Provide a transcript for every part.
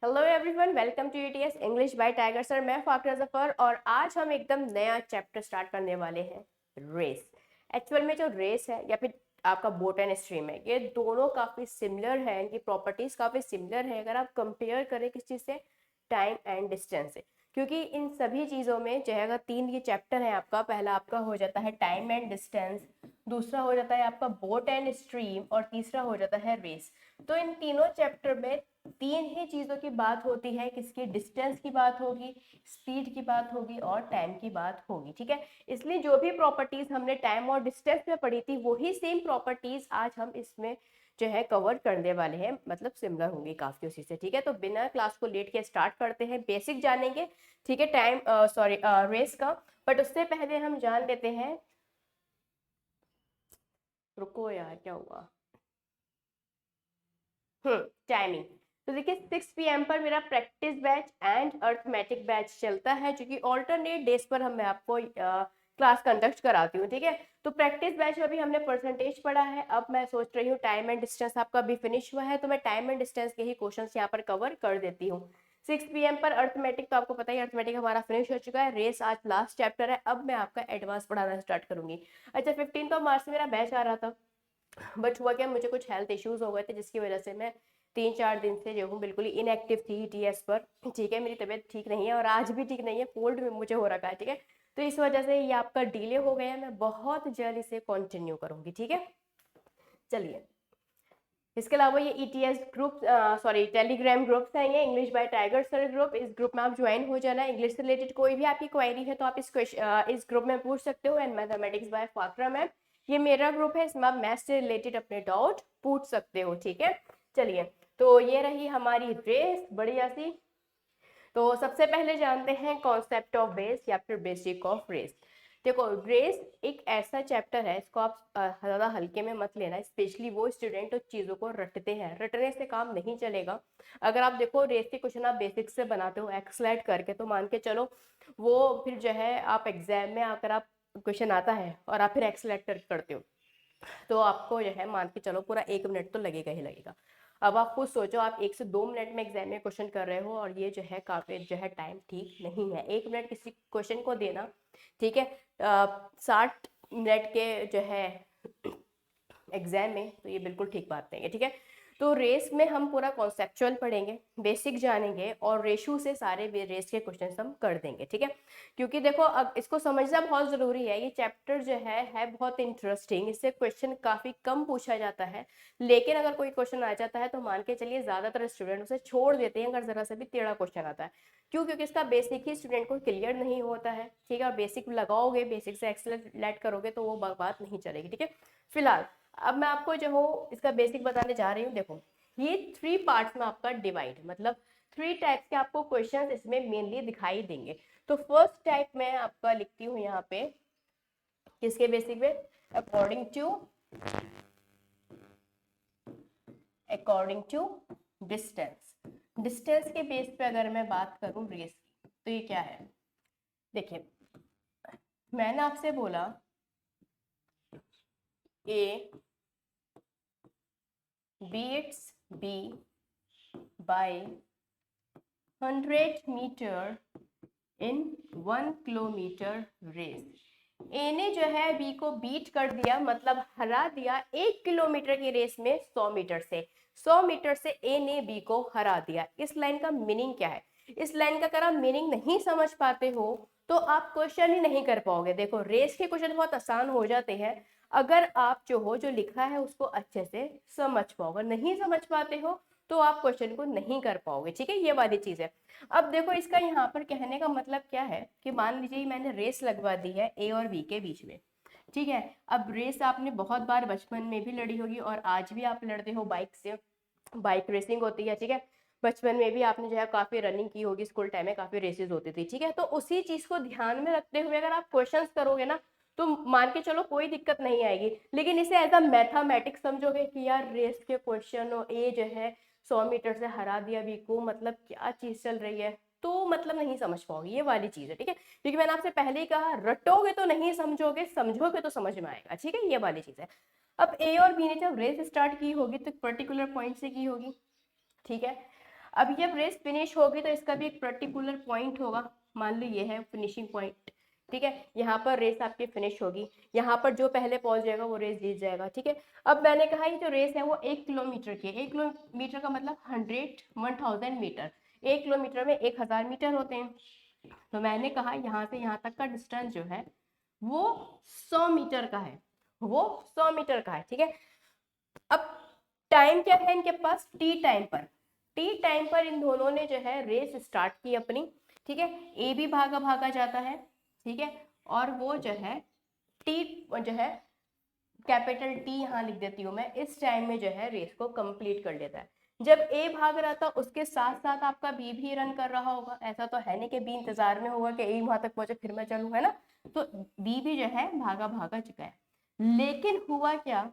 Hello everyone, welcome to ETS English by Tiger sir. मैं फाकरा जफर और आज हम एकदम नया चैप्टर स्टार्ट करने वाले हैं, रेस। एक्चुअल में जो रेस है या फिर आपका बोट एंड स्ट्रीम है, ये दोनों काफ़ी सिमिलर है, इनकी प्रॉपर्टीज़ काफ़ी सिमिलर है अगर आप कंपेयर करें किस चीज़ से, टाइम एंड डिस्टेंस से। क्योंकि इन सभी चीज़ों में जो है अगर तीन ये चैप्टर है आपका, पहला आपका हो जाता है टाइम एंड डिस्टेंस, दूसरा हो जाता है आपका बोट एंड स्ट्रीम और तीसरा हो जाता है रेस। तो इन तीनों चैप्टर में तीन ही चीज़ों की बात होती है, किसकी, डिस्टेंस की बात होगी, स्पीड की बात होगी और टाइम की बात होगी। ठीक है, इसलिए जो भी प्रॉपर्टीज हमने टाइम और डिस्टेंस में पढ़ी थी वही सेम प्रॉपर्टीज आज हम इसमें जो है कवर करने वाले हैं, मतलब सिमिलर होंगी काफी उसी से। ठीक है, तो बिना क्लास को लेट के स्टार्ट करते हैं, बेसिक जानेंगे। ठीक है, टाइम सॉरी रेस का, बट उससे पहले हम जान लेते हैं, रुको यार क्या हुआ, टाइमिंग। तो देखिए 6 PM पर मेरा practice batch and arithmetic batch चलता है, जो कि ऑल्टरनेट डेज पर मैं आपको क्लास कंडक्ट कराती हूँ। ठीक है, तो प्रैक्टिस बैच में भी हमने परसेंटेज पढ़ा है, अब मैं सोच रही हूँ टाइम एंड डिस्टेंस आपका भी फिनिश हुआ है तो मैं टाइम एंड डिस्टेंस के ही क्वेश्चन यहाँ पर कवर कर देती हूँ। 6 PM पर अर्थमेटिक, तो आपको पता ही अर्थमेटिक हमारा फिनिश हो चुका है, रेस आज लास्ट चैप्टर है, अब मैं आपका एडवांस पढ़ाना स्टार्ट करूंगी। अच्छा, 15 मार्च से मेरा बैच आ रहा था, बट हुआ क्या, मुझे कुछ हेल्थ इश्यूज हो गए थे जिसकी वजह से मैं 3-4 दिन से जो हूँ बिल्कुल ही इनएक्टिव थी टीएस पर। ठीक है, मेरी तबीयत ठीक नहीं है और आज भी ठीक नहीं है, कोल्ड में मुझे हो रखा है। ठीक है, तो इस वजह से ये आपका डिले हो गया, मैं बहुत जल्द इसे कंटिन्यू करूंगी। ठीक है, चलिए। इसके अलावा ये ETS group, sorry Telegram groups हैं, ये English by Tiger sir group, इस ग्रुप में आप ज्वाइन हो जाना। इंग्लिश से रिलेटेड कोई भी आपकी क्वेरी है तो आप इस ग्रुप में पूछ सकते हो। एंड मैथमेटिक्स बाय फाकरा मैम, ये मेरा ग्रुप है, इसमें आप मैथ्स से रिलेटेड अपने डाउट पूछ सकते हो। ठीक है, चलिए। तो ये रही हमारी रेस बढ़िया सी। तो सबसे पहले जानते हैं कॉन्सेप्ट ऑफ बेस या फिर बेसिक ऑफ रेस। देखो, रेस एक ऐसा चैप्टर है, इसको आप ज़्यादा हल्के में मत लेना, स्पेशली वो स्टूडेंट जो चीज़ों को रटते हैं, रटने से काम नहीं चलेगा। अगर आप देखो रेस के क्वेश्चन आप बेसिक से बनाते हो एक्सलेट करके, तो मान के चलो वो फिर जो है आप एग्जाम में आकर आप क्वेश्चन आता है और आप फिर एक्सलेट करते हो, तो आपको जो है मान के चलो पूरा 1 मिनट तो लगेगा ही लगेगा। अब आप खुद सोचो, आप 1 से 2 मिनट में एग्जाम में क्वेश्चन कर रहे हो और ये जो है काफी जो है टाइम ठीक नहीं है 1 मिनट किसी क्वेश्चन को देना। ठीक है, 60 मिनट के जो है एग्जाम में, तो ये बिल्कुल ठीक बात नहीं है। ठीक है, तो रेस में हम पूरा कॉन्सेप्चुअल पढ़ेंगे, बेसिक जानेंगे और रेशू से सारे रेस के क्वेश्चन हम कर देंगे। ठीक है, क्योंकि देखो अब इसको समझना बहुत जरूरी है, ये चैप्टर जो है बहुत इंटरेस्टिंग, इससे क्वेश्चन काफी कम पूछा जाता है, लेकिन अगर कोई क्वेश्चन आ जाता है तो मान के चलिए ज्यादातर स्टूडेंट उसे छोड़ देते हैं अगर जरा सा भी टेढ़ा क्वेश्चन आता है। क्यों? क्योंकि इसका बेसिक ही स्टूडेंट को क्लियर नहीं होता है। ठीक है, और बेसिक लगाओगे, बेसिक से एक्सेलेट करोगे तो वो बात नहीं चलेगी। ठीक है, फिलहाल अब मैं आपको जो हो इसका बेसिक बताने जा रही हूँ। देखो, ये 3 पार्ट्स में आपका डिवाइड, मतलब 3 टाइप्स के आपको क्वेश्चंस इसमें मेनली दिखाई देंगे। तो फर्स्ट टाइप में आपका लिखती हूँ यहाँ पे, किसके बेसिक पे, अकॉर्डिंग टू डिस्टेंस। डिस्टेंस के बेस पे अगर मैं बात करूँ रेस की, तो ये क्या है, देखिए मैंने आपसे बोला A beats B by 100 metre in 1 kilometre race. A ने जो है बी को बीट कर दिया, मतलब हरा दिया 1 किलोमीटर की रेस में 100 मीटर से। 100 मीटर से ए ने बी को हरा दिया। इस लाइन का मीनिंग क्या है? इस लाइन का अगर आप मीनिंग नहीं समझ पाते हो तो आप क्वेश्चन ही नहीं कर पाओगे। देखो, रेस के क्वेश्चन बहुत आसान हो जाते हैं अगर आप जो लिखा है उसको अच्छे से समझ पाओगे, नहीं समझ पाते हो तो आप क्वेश्चन को नहीं कर पाओगे। ठीक है, ये वाली चीज है। अब देखो, इसका यहाँ पर कहने का मतलब क्या है कि मान लीजिए मैंने रेस लगवा दी है ए और बी के बीच में। ठीक है, अब रेस आपने बहुत बार बचपन में भी लड़ी होगी और आज भी आप लड़ते हो बाइक से, बाइक रेसिंग होती है। ठीक है, बचपन में भी आपने जो है काफी रनिंग की होगी, स्कूल टाइम में काफी रेसेस होती थी। ठीक है, तो उसी चीज को ध्यान में रखते हुए अगर आप क्वेश्चंस करोगे ना तो मान के चलो कोई दिक्कत नहीं आएगी, लेकिन इसे एज अ मैथमेटिक्स समझोगे कि यार रेस के क्वेश्चन और ए जो है 100 मीटर से हरा दिया बी को, मतलब क्या चीज चल रही है, तो मतलब नहीं समझ पाओगे, ये वाली चीज है। ठीक है, क्योंकि मैंने आपसे पहले ही कहा, रटोगे तो नहीं समझोगे, समझोगे तो समझ में आएगा। ठीक है, ये वाली चीज है। अब ए और बी ने जब रेस स्टार्ट की होगी तो पर्टिकुलर पॉइंट से की होगी। ठीक है, अब जब रेस फिनिश होगी तो इसका भी एक पर्टिकुलर पॉइंट होगा, मान लो ये है फिनिशिंग पॉइंट, ठीक है। यहाँ पर रेस आपकी फिनिश होगी, यहाँ पर जो पहले पहुंच जाएगा वो रेस जीत जाएगा, ठीक है। अब मैंने कहा ये जो रेस है वो 1 किलोमीटर की है। 1 किलोमीटर का मतलब 1000 मीटर, 1 किलोमीटर में 1000 मीटर होते हैं। तो मैंने कहा यहाँ से यहाँ तक का डिस्टेंस जो है वो 100 मीटर का है, वो 100 मीटर का है, ठीक है। अब टाइम क्या है इनके पास, टी टाइम पर, टी टाइम पर इन दोनों ने जो है रेस स्टार्ट की अपनी, ठीक है। ए भी भागा भागा जाता है, ठीक है, और वो जो है टी जो है कैपिटल टी यहाँ लिख देती हूँ मैं, इस टाइम में जो है रेस को कंप्लीट कर लेता है। जब ए भाग रहा था उसके साथ साथ आपका बी भी रन कर रहा होगा, ऐसा तो है नहीं कि बी इंतजार में होगा कि ए वहां तक पहुंचे फिर मैं चलूँ, है ना। तो बी भी जो है भागा भागा चुका है। लेकिन हुआ क्या,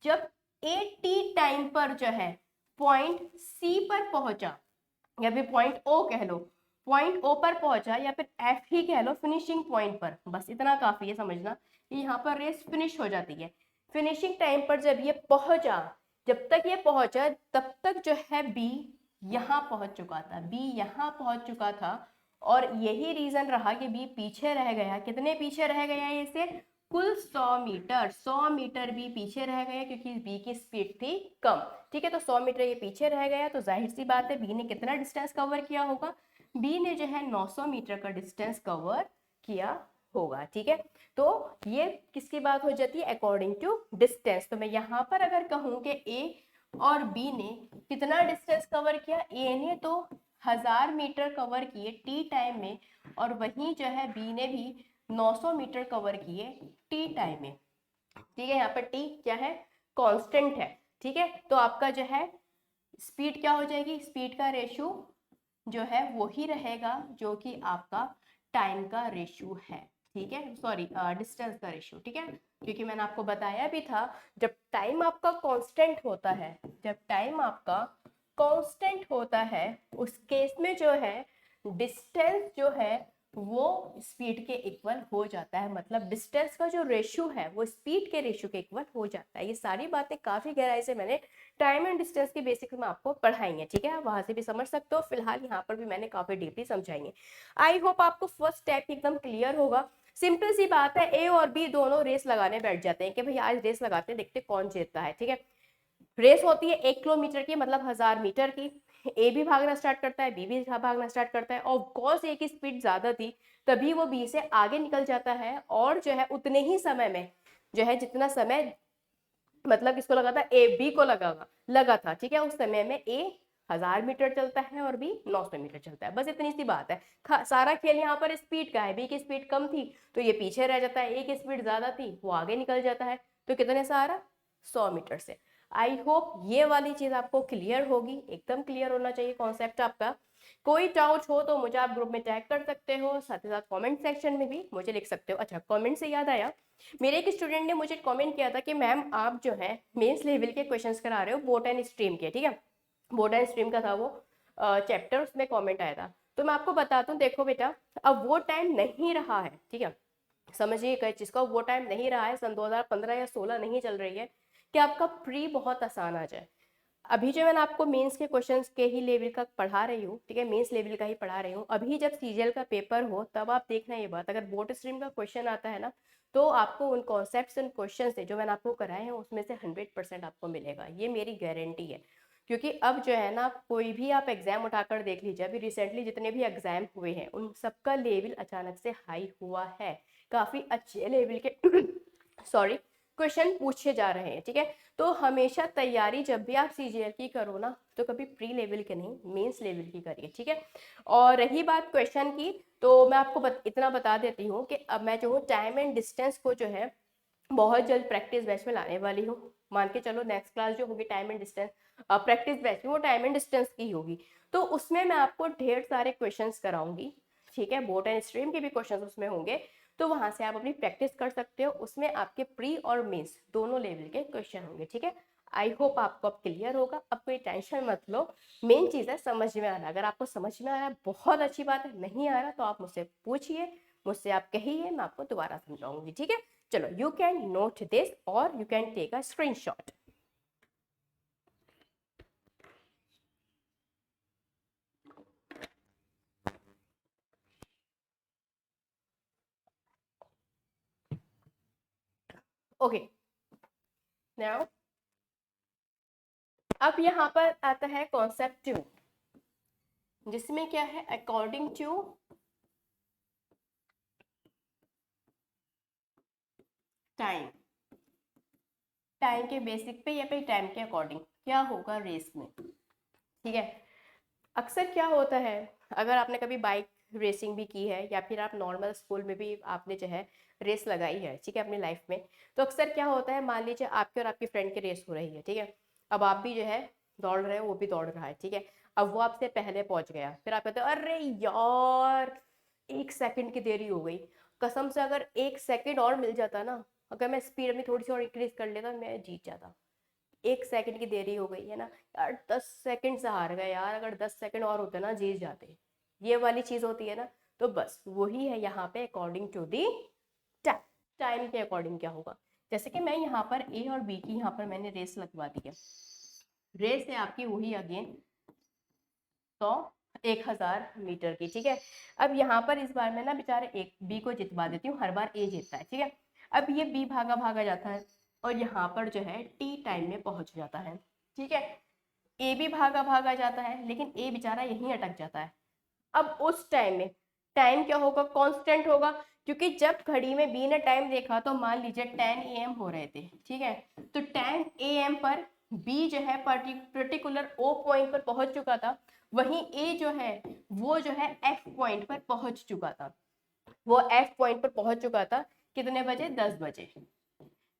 जब ए टी टाइम पर जो है पॉइंट सी पर पहुंचा, या फिर पॉइंट ओ कह लो, पॉइंट ओ पर पहुंचा, या फिर एफ ही कह लो, फिनिशिंग पॉइंट पर, बस इतना काफी है समझना कि यहाँ पर रेस फिनिश हो जाती है। फिनिशिंग टाइम पर जब ये पहुंचा, जब तक ये पहुंचा तब तक जो है बी यहाँ पहुंच चुका था, बी यहाँ पहुंच चुका था, और यही रीजन रहा कि बी पीछे रह गया। कितने पीछे रह गया है इसे, कुल 100 मीटर, 100 मीटर बी पीछे रह गया क्योंकि बी की स्पीड थी कम, ठीक है। तो 100 मीटर ये पीछे रह गया, तो जाहिर सी बात है बी ने कितना डिस्टेंस कवर किया होगा, बी ने जो है 900 मीटर का डिस्टेंस कवर किया होगा, ठीक है। तो ये किसकी बात हो जाती है, अकॉर्डिंग टू डिस्टेंस। तो मैं यहाँ पर अगर कहूँ कि ए और बी ने कितना डिस्टेंस कवर किया, ए ने तो 1000 मीटर कवर किए टी टाइम में, और वहीं जो है बी ने भी 900 मीटर कवर किए टी टाइम में, ठीक है। यहाँ पर टी क्या है, कांस्टेंट है, ठीक है। तो आपका जो है स्पीड क्या हो जाएगी, स्पीड का रेशियो जो है वो ही रहेगा जो कि आपका टाइम का रेशियो है, ठीक है, सॉरी डिस्टेंस का रेशियो, ठीक है। क्योंकि मैंने आपको बताया भी था जब टाइम आपका कांस्टेंट होता है, जब टाइम आपका कांस्टेंट होता है उस केस में जो है डिस्टेंस जो है वो स्पीड के इक्वल हो जाता है, मतलब डिस्टेंस का जो रेशियो है वो स्पीड के रेशियो के इक्वल हो जाता है। ये सारी बातें काफी गहराई से मैंने टाइम एंड डिस्टेंस के बेसिक्स में आपको पढ़ाई है, ठीक है, आप वहां से भी समझ सकते हो। फिलहाल यहाँ पर भी मैंने काफी डीपली समझाई है। आई होप आपको फर्स्ट स्टेप एकदम क्लियर होगा। सिंपल सी बात है, ए और बी दोनों रेस लगाने बैठ जाते हैं कि भाई आज रेस लगाते हैं, देखते कौन जीतता है, ठीक है। रेस होती है 1 किलोमीटर की, मतलब 1000 मीटर की। ए भी भागना स्टार्ट करता है, बी भी भागना स्टार्ट करता है, और कॉज ए की स्पीड ज्यादा थी तभी वो बी से आगे निकल जाता है, और जो है उतने ही समय में जो है जितना समय मतलब किसको लगा था, ए बी को लगा था, ठीक है, उस समय में ए 1000 मीटर चलता है और बी 900 मीटर चलता है, बस इतनी सी बात है। सारा खेल यहाँ पर स्पीड का है, बी की स्पीड कम थी तो ये पीछे रह जाता है, ए की स्पीड ज्यादा थी वो आगे निकल जाता है। तो कितने से आ रहा, 100 मीटर से। आई होप ये वाली चीज आपको क्लियर होगी, एकदम क्लियर होना चाहिए कॉन्सेप्ट आपका। कोई डाउट हो तो मुझे आप ग्रुप में टैग कर सकते हो, साथ ही साथ कमेंट सेक्शन में भी मुझे लिख सकते हो। अच्छा, कमेंट से याद आया, मेरे एक स्टूडेंट ने मुझे कमेंट किया था कि मैम आप जो है मेंस लेवल के क्वेश्चंस करा रहे हो बोट एंड स्ट्रीम के, ठीक है, बोट एंड स्ट्रीम का था वो चैप्टर, उसमें कमेंट आया था। तो मैं आपको बताता हूँ, देखो बेटा अब वो टाइम नहीं रहा है, ठीक है, समझिए कई चीज का वो टाइम नहीं रहा है, सन 2015 या 16 नहीं चल रही है कि आपका प्री बहुत आसान आ जाए। अभी जो मैंने आपको मेंस के क्वेश्चंस के ही लेवल का पढ़ा रही हूँ, ठीक है, मेंस लेवल का ही पढ़ा रही हूँ। अभी जब सीजीएल का पेपर हो तब आप देखना ये बात, अगर बोट स्ट्रीम का क्वेश्चन आता है ना तो आपको उन कॉन्सेप्ट्स एंड क्वेश्चन से जो मैंने आपको कराए हैं उसमें से 100% आपको मिलेगा, ये मेरी गारंटी है। क्योंकि अब जो है ना कोई भी आप एग्जाम उठाकर देख लीजिए, अभी रिसेंटली जितने भी एग्जाम हुए हैं उन सबका लेवल अचानक से हाई हुआ है, काफी अच्छे लेवल के सॉरी क्वेश्चन पूछे जा रहे हैं, ठीक है। तो हमेशा तैयारी जब भी आप सीजीएल की करो ना तो कभी प्री लेवल के नहीं, मेंस लेवल की करिए, ठीक है। और रही बात क्वेश्चन की, तो मैं आपको इतना बता देती हूँ कि अब मैं जो हूँ टाइम एंड डिस्टेंस को जो है बहुत जल्द प्रैक्टिस बैच में लाने वाली हूँ। मान के चलो नेक्स्ट क्लास जो होगी time and distance practice batch में, वो टाइम एंड डिस्टेंस की होगी। तो उसमें मैं आपको ढेर सारे क्वेश्चंस कराऊंगी, ठीक है, बोट एंड स्ट्रीम के भी क्वेश्चंस उसमें होंगे, तो वहां से आप अपनी प्रैक्टिस कर सकते हो। उसमें आपके प्री और मेंस दोनों लेवल के क्वेश्चन होंगे, ठीक है। आई होप आपको अब क्लियर होगा, अब कोई टेंशन मत लो। मेन चीज है समझ में आना, अगर आपको समझ में आ रहा है बहुत अच्छी बात है, नहीं आ रहा तो आप मुझसे पूछिए, मुझसे आप कहिए, मैं आपको दोबारा समझाऊंगी, ठीक है। चलो, यू कैन नोट दिस और you can take a screenshot. Okay, now अब यहाँ पर आता है कॉन्सेप्ट 2, जिसमें क्या है, अकॉर्डिंग टू टाइम, टाइम के बेसिक पे या फिर टाइम के अकॉर्डिंग क्या होगा रेस में। ठीक है, अक्सर क्या होता है, अगर आपने कभी बाइक रेसिंग भी की है या फिर आप नॉर्मल स्कूल में भी आपने जो है रेस लगाई है, ठीक है, अपनी लाइफ में, तो अक्सर क्या होता है, मान लीजिए आपके और आपकी फ्रेंड की रेस हो रही है, ठीक है, अब आप भी जो है दौड़ रहे हो, वो भी दौड़ रहा है, ठीक है, अब वो आपसे पहले पहुंच गया, फिर आप कहते हो अरे यार 1 सेकंड की देरी हो गई, कसम से अगर 1 सेकंड और मिल जाता ना, अगर मैं स्पीड में थोड़ी सी और इंक्रीज कर लेता, मैं जीत जाता। 1 सेकंड की देरी हो गई है ना यार, 10 सेकंड से हार गए यार, अगर 10 सेकंड और होते ना जीत जाते, ये वाली चीज होती है ना। तो बस वही है यहाँ पे according to the time, time के अकॉर्डिंग क्या होगा, जैसे कि मैं यहाँ पर ए और बी की यहाँ पर मैंने रेस लगवा दी है, रेस है आपकी वही अगेन 1,000 मीटर की, ठीक है। अब यहाँ पर इस बार मैं ना बेचारे एक बी को जितवा देती हूँ, हर बार ए जीतता है, ठीक है। अब ये बी भागा भागा जाता है और यहाँ पर जो है टी टाइम में पहुंच जाता है, ठीक है। ए भी भागा भागा जाता है लेकिन ए बेचारा यहीं अटक जाता है। अब उस टाइम में टाइम क्या होगा, कांस्टेंट होगा, क्योंकि जब घड़ी में बी ने टाइम देखा तो मान लीजिए 10 AM हो रहे थे, ठीक है, तो 10 AM पर बी जो है पर्टिकुलर ओ पॉइंट पर पहुंच चुका था, वहीं ए जो है वो जो है एफ पॉइंट पर पहुंच चुका था, वो एफ पॉइंट पर पहुंच चुका था कितने बजे, 10 बजे।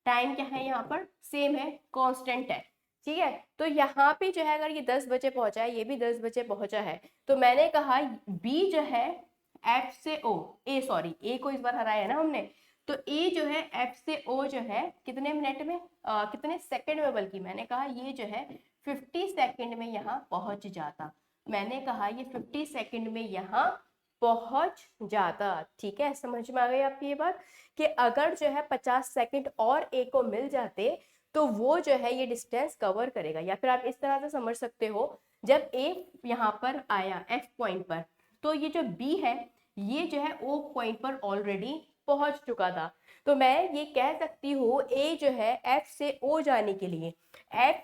टाइम क्या है यहाँ पर, सेम है, कांस्टेंट है, ठीक है। तो यहाँ पे जो है अगर ये 10 बजे पहुंचा है, ये भी 10 बजे पहुंचा है, तो मैंने कहा बी जो है एफ से ओ, ए सॉरी ए को इस बार हराया है ना हमने, तो ए जो है एफ से ओ जो है कितने मिनट में, कितने सेकंड में, बल्कि मैंने कहा ये जो है 50 सेकंड में यहाँ पहुंच जाता, मैंने कहा ये 50 सेकंड में यहाँ पहुंच जाता, ठीक है। समझ में आ गई आपकी ये बात, कि अगर जो है 50 सेकंड और ए को मिल जाते तो वो जो है ये डिस्टेंस कवर करेगा, या फिर आप इस तरह से समझ सकते हो, जब ए यहाँ पर आया एफ पॉइंट पर, तो ये जो बी है ये जो है ओ पॉइंट पर ऑलरेडी पहुंच चुका था, तो मैं ये कह सकती हूँ ए जो है एफ से ओ जाने के लिए, एफ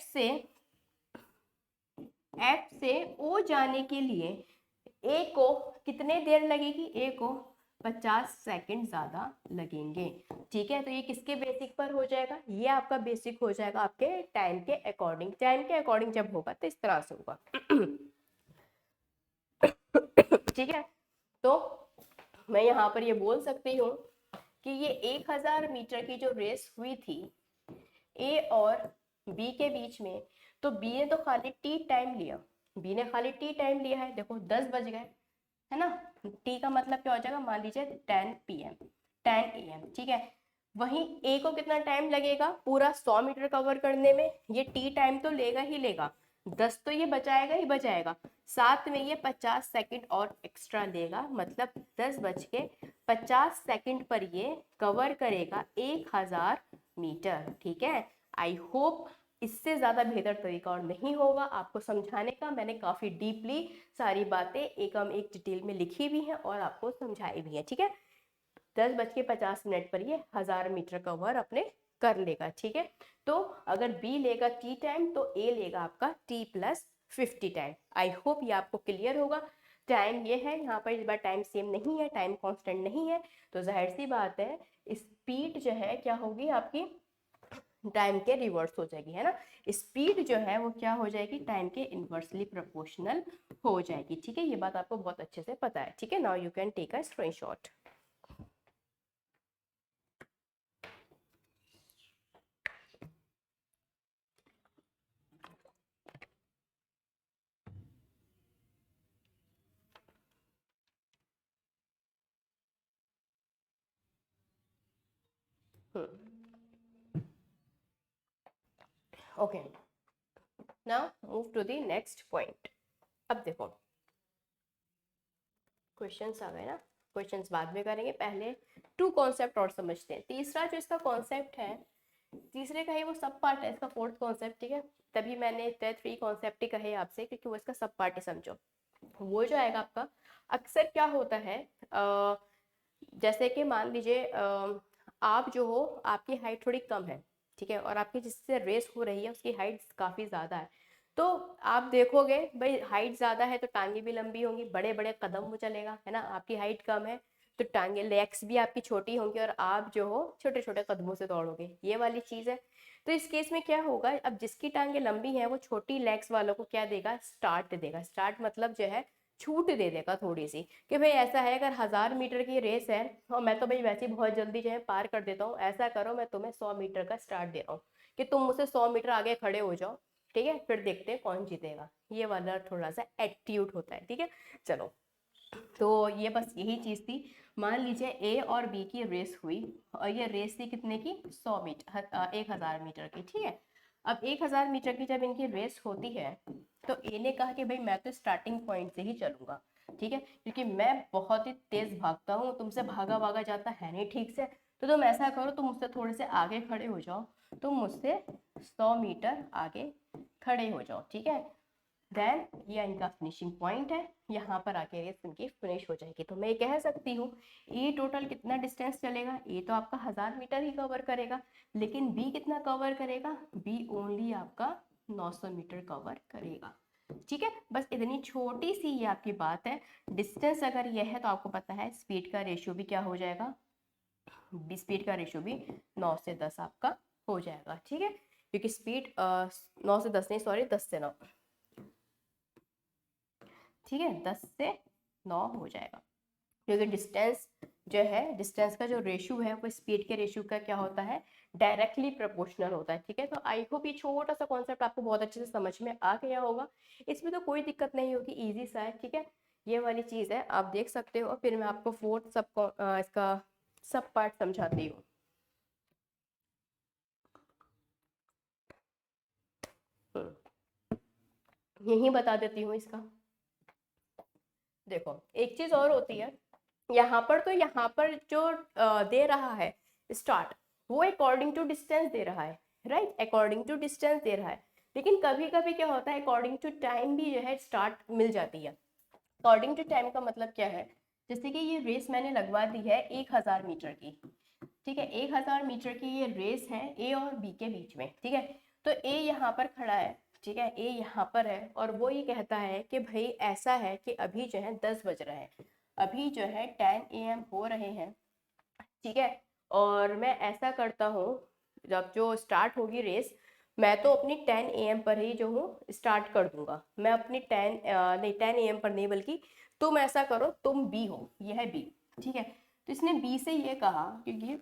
से ओ जाने के लिए ए को कितने देर लगेगी, ए को 50 सेकंड ज्यादा लगेंगे, ठीक है। तो ये किसके बेसिक पर हो जाएगा, ये आपका बेसिक हो जाएगा आपके टाइम के अकॉर्डिंग, टाइम के अकॉर्डिंग जब होगा तो इस तरह से होगा ठीक है। तो मैं यहाँ पर ये बोल सकती हूँ कि ये 1,000 मीटर की जो रेस हुई थी ए और बी के बीच में, तो बी ने तो खाली टी टाइम लिया, बी ने खाली टी टाइम लिया है, देखो 10 बज गए, है ना, टी का मतलब क्या हो जाएगा, मान लीजिए 10 PM 10 AM, ठीक है। वहीं ए को कितना टाइम लगेगा पूरा 100 मीटर कवर करने में, ये टी टाइम तो लेगा ही लेगा, 10 तो ये बचाएगा ही बचाएगा, साथ में ये 50 सेकंड और एक्स्ट्रा लेगा, मतलब 10:50 पर ये कवर करेगा 1,000 मीटर, ठीक है। आई होप इससे ज्यादा बेहतर तरीका और नहीं होगा आपको समझाने का, मैंने काफी डीपली सारी बातें एकम एक डिटेल में लिखी भी हैं और आपको समझाई भी है, ठीक है। 10:50 पर ये 1,000 मीटर कवर अपने कर लेगा, ठीक है। तो अगर बी लेगा टी टाइम तो ए लेगा आपका T+50 टाइम। आई होप ये आपको क्लियर होगा। टाइम ये है, यहाँ पर इस बार टाइम सेम नहीं है, टाइम कांस्टेंट नहीं है, तो जाहिर सी बात है स्पीड जो है क्या होगी आपकी, टाइम के रिवर्स हो जाएगी, है ना। स्पीड जो है वो क्या हो जाएगी, टाइम के इनवर्सली प्रोपोर्शनल हो जाएगी, ठीक है। ये बात आपको बहुत अच्छे से पता है, ठीक है। Now you can take a screenshot. Okay, now move to the next point. अब देखो क्वेश्चंस आ गए ना, क्वेश्चंस बाद में करेंगे, पहले 2 कॉन्सेप्ट और समझते हैं। तीसरा जो इसका कॉन्सेप्ट है, तीसरे का ही वो सब पार्ट है इसका, 4th कॉन्सेप्ट, ठीक है। तभी मैंने 3 कॉन्सेप्ट ही कहे आपसे, क्योंकि वो इसका सब पार्ट ही समझो। वो जो आएगा आपका, अक्सर क्या होता है जैसे कि मान लीजिए आप जो हो, आपकी हाइट थोड़ी कम है, ठीक है, और आपकी जिससे रेस हो रही है उसकी हाइट काफ़ी ज़्यादा है, तो आप देखोगे भाई हाइट ज़्यादा है तो टांगे भी लंबी होंगी, बड़े बड़े कदम वो चलेगा, है ना। आपकी हाइट कम है तो टांगे लेग्स भी आपकी छोटी होंगी और आप जो हो छोटे छोटे कदमों से दौड़ोगे, ये वाली चीज़ है। तो इस केस में क्या होगा, अब जिसकी टांगे लंबी है वो छोटी लेग्स वालों को क्या देगा, स्टार्ट देगा। स्टार्ट मतलब जो है छूट दे देगा थोड़ी सी, कि भाई ऐसा है अगर 1000 मीटर की रेस है और मैं तो भाई वैसे ही बहुत जल्दी जो है पार कर देता हूँ, ऐसा करो मैं तुम्हें 100 मीटर का स्टार्ट दे रहा हूँ कि तुम मुझसे 100 मीटर आगे खड़े हो जाओ, ठीक है, फिर देखते हैं कौन जीतेगा। ये वाला थोड़ा सा एटीट्यूड होता है, ठीक है। चलो, तो ये बस यही चीज थी। मान लीजिए ए और बी की रेस हुई और ये रेस थी कितने की, 100 मीटर, 1000 मीटर की, ठीक है। अब 1000 मीटर की जब इनकी रेस होती है तो ए ने कहा कि भाई मैं तो स्टार्टिंग पॉइंट से ही चलूंगा, ठीक है, क्योंकि मैं बहुत ही तेज भागता हूँ, तुमसे भागा भागा जाता है नहीं ठीक से, तो तुम ऐसा करो तुम मुझसे थोड़े से आगे खड़े हो जाओ, तुम मुझसे 100 मीटर आगे खड़े हो जाओ, ठीक है। देन ये इनका फिनिशिंग पॉइंट है, यहाँ पर आके रेस इनकी फिनिश हो जाएगी। तो मैं कह सकती हूँ ए टोटल कितना डिस्टेंस चलेगा, ए तो आपका 1000 मीटर ही कवर करेगा, लेकिन बी कितना कवर करेगा, बी ओनली आपका 900 मीटर कवर करेगा, ठीक है। बस इतनी छोटी सी ये आपकी बात है। डिस्टेंस अगर ये है तो आपको पता है स्पीड का रेशियो भी क्या हो जाएगा, स्पीड का रेशियो भी 9 से 10 आपका हो जाएगा, ठीक है, क्योंकि स्पीड 9 से 10 नहीं, सॉरी 10 से 9, ठीक है, 10 से 9 हो जाएगा, क्योंकि डिस्टेंस जो है, डिस्टेंस का जो रेशियो है वो स्पीड के रेशियो का क्या होता है, डायरेक्टली प्रोपोर्शनल होता है, ठीक है। तो आई होप ये छोटा सा कॉन्सेप्ट आपको बहुत अच्छे से समझ में आ गया होगा, इसमें तो कोई दिक्कत नहीं होगी, इजी सा है, ठीक है। ये वाली चीज़ है, आप देख सकते हो। फिर मैं आपको फोर्थ सब इसका सब पार्ट समझाती हूँ। यही बता देती हूँ इसका। देखो एक चीज और होती है, यहाँ पर तो यहाँ पर जो दे रहा है स्टार्ट, वो अकॉर्डिंग टू डिस्टेंस दे रहा है, राइट, अकॉर्डिंग टू डिस्टेंस दे रहा है। लेकिन कभी कभी क्या होता है, अकॉर्डिंग टू टाइम भी जो है स्टार्ट मिल जाती है। अकॉर्डिंग टू टाइम का मतलब क्या है, जैसे कि ये रेस मैंने लगवा दी है 1000 मीटर की, ठीक है, 1000 मीटर की ये रेस है ए और बी के बीच में, ठीक है। तो ए यहाँ पर खड़ा है, ठीक है, ए यहाँ पर है और वो ये कहता है कि भाई ऐसा है कि अभी जो है 10 बज रहे हैं, अभी जो है 10 AM हो रहे हैं, ठीक है। और मैं ऐसा करता हूँ, जब जो स्टार्ट होगी रेस, मैं तो अपनी 10 AM पर ही जो हूँ स्टार्ट कर दूंगा। मैं अपनी 10 AM पर नहीं, बल्कि तुम ऐसा करो, तुम बी हो, ये है बी, ठीक है। तो इसने बी से ये कहा, क्योंकि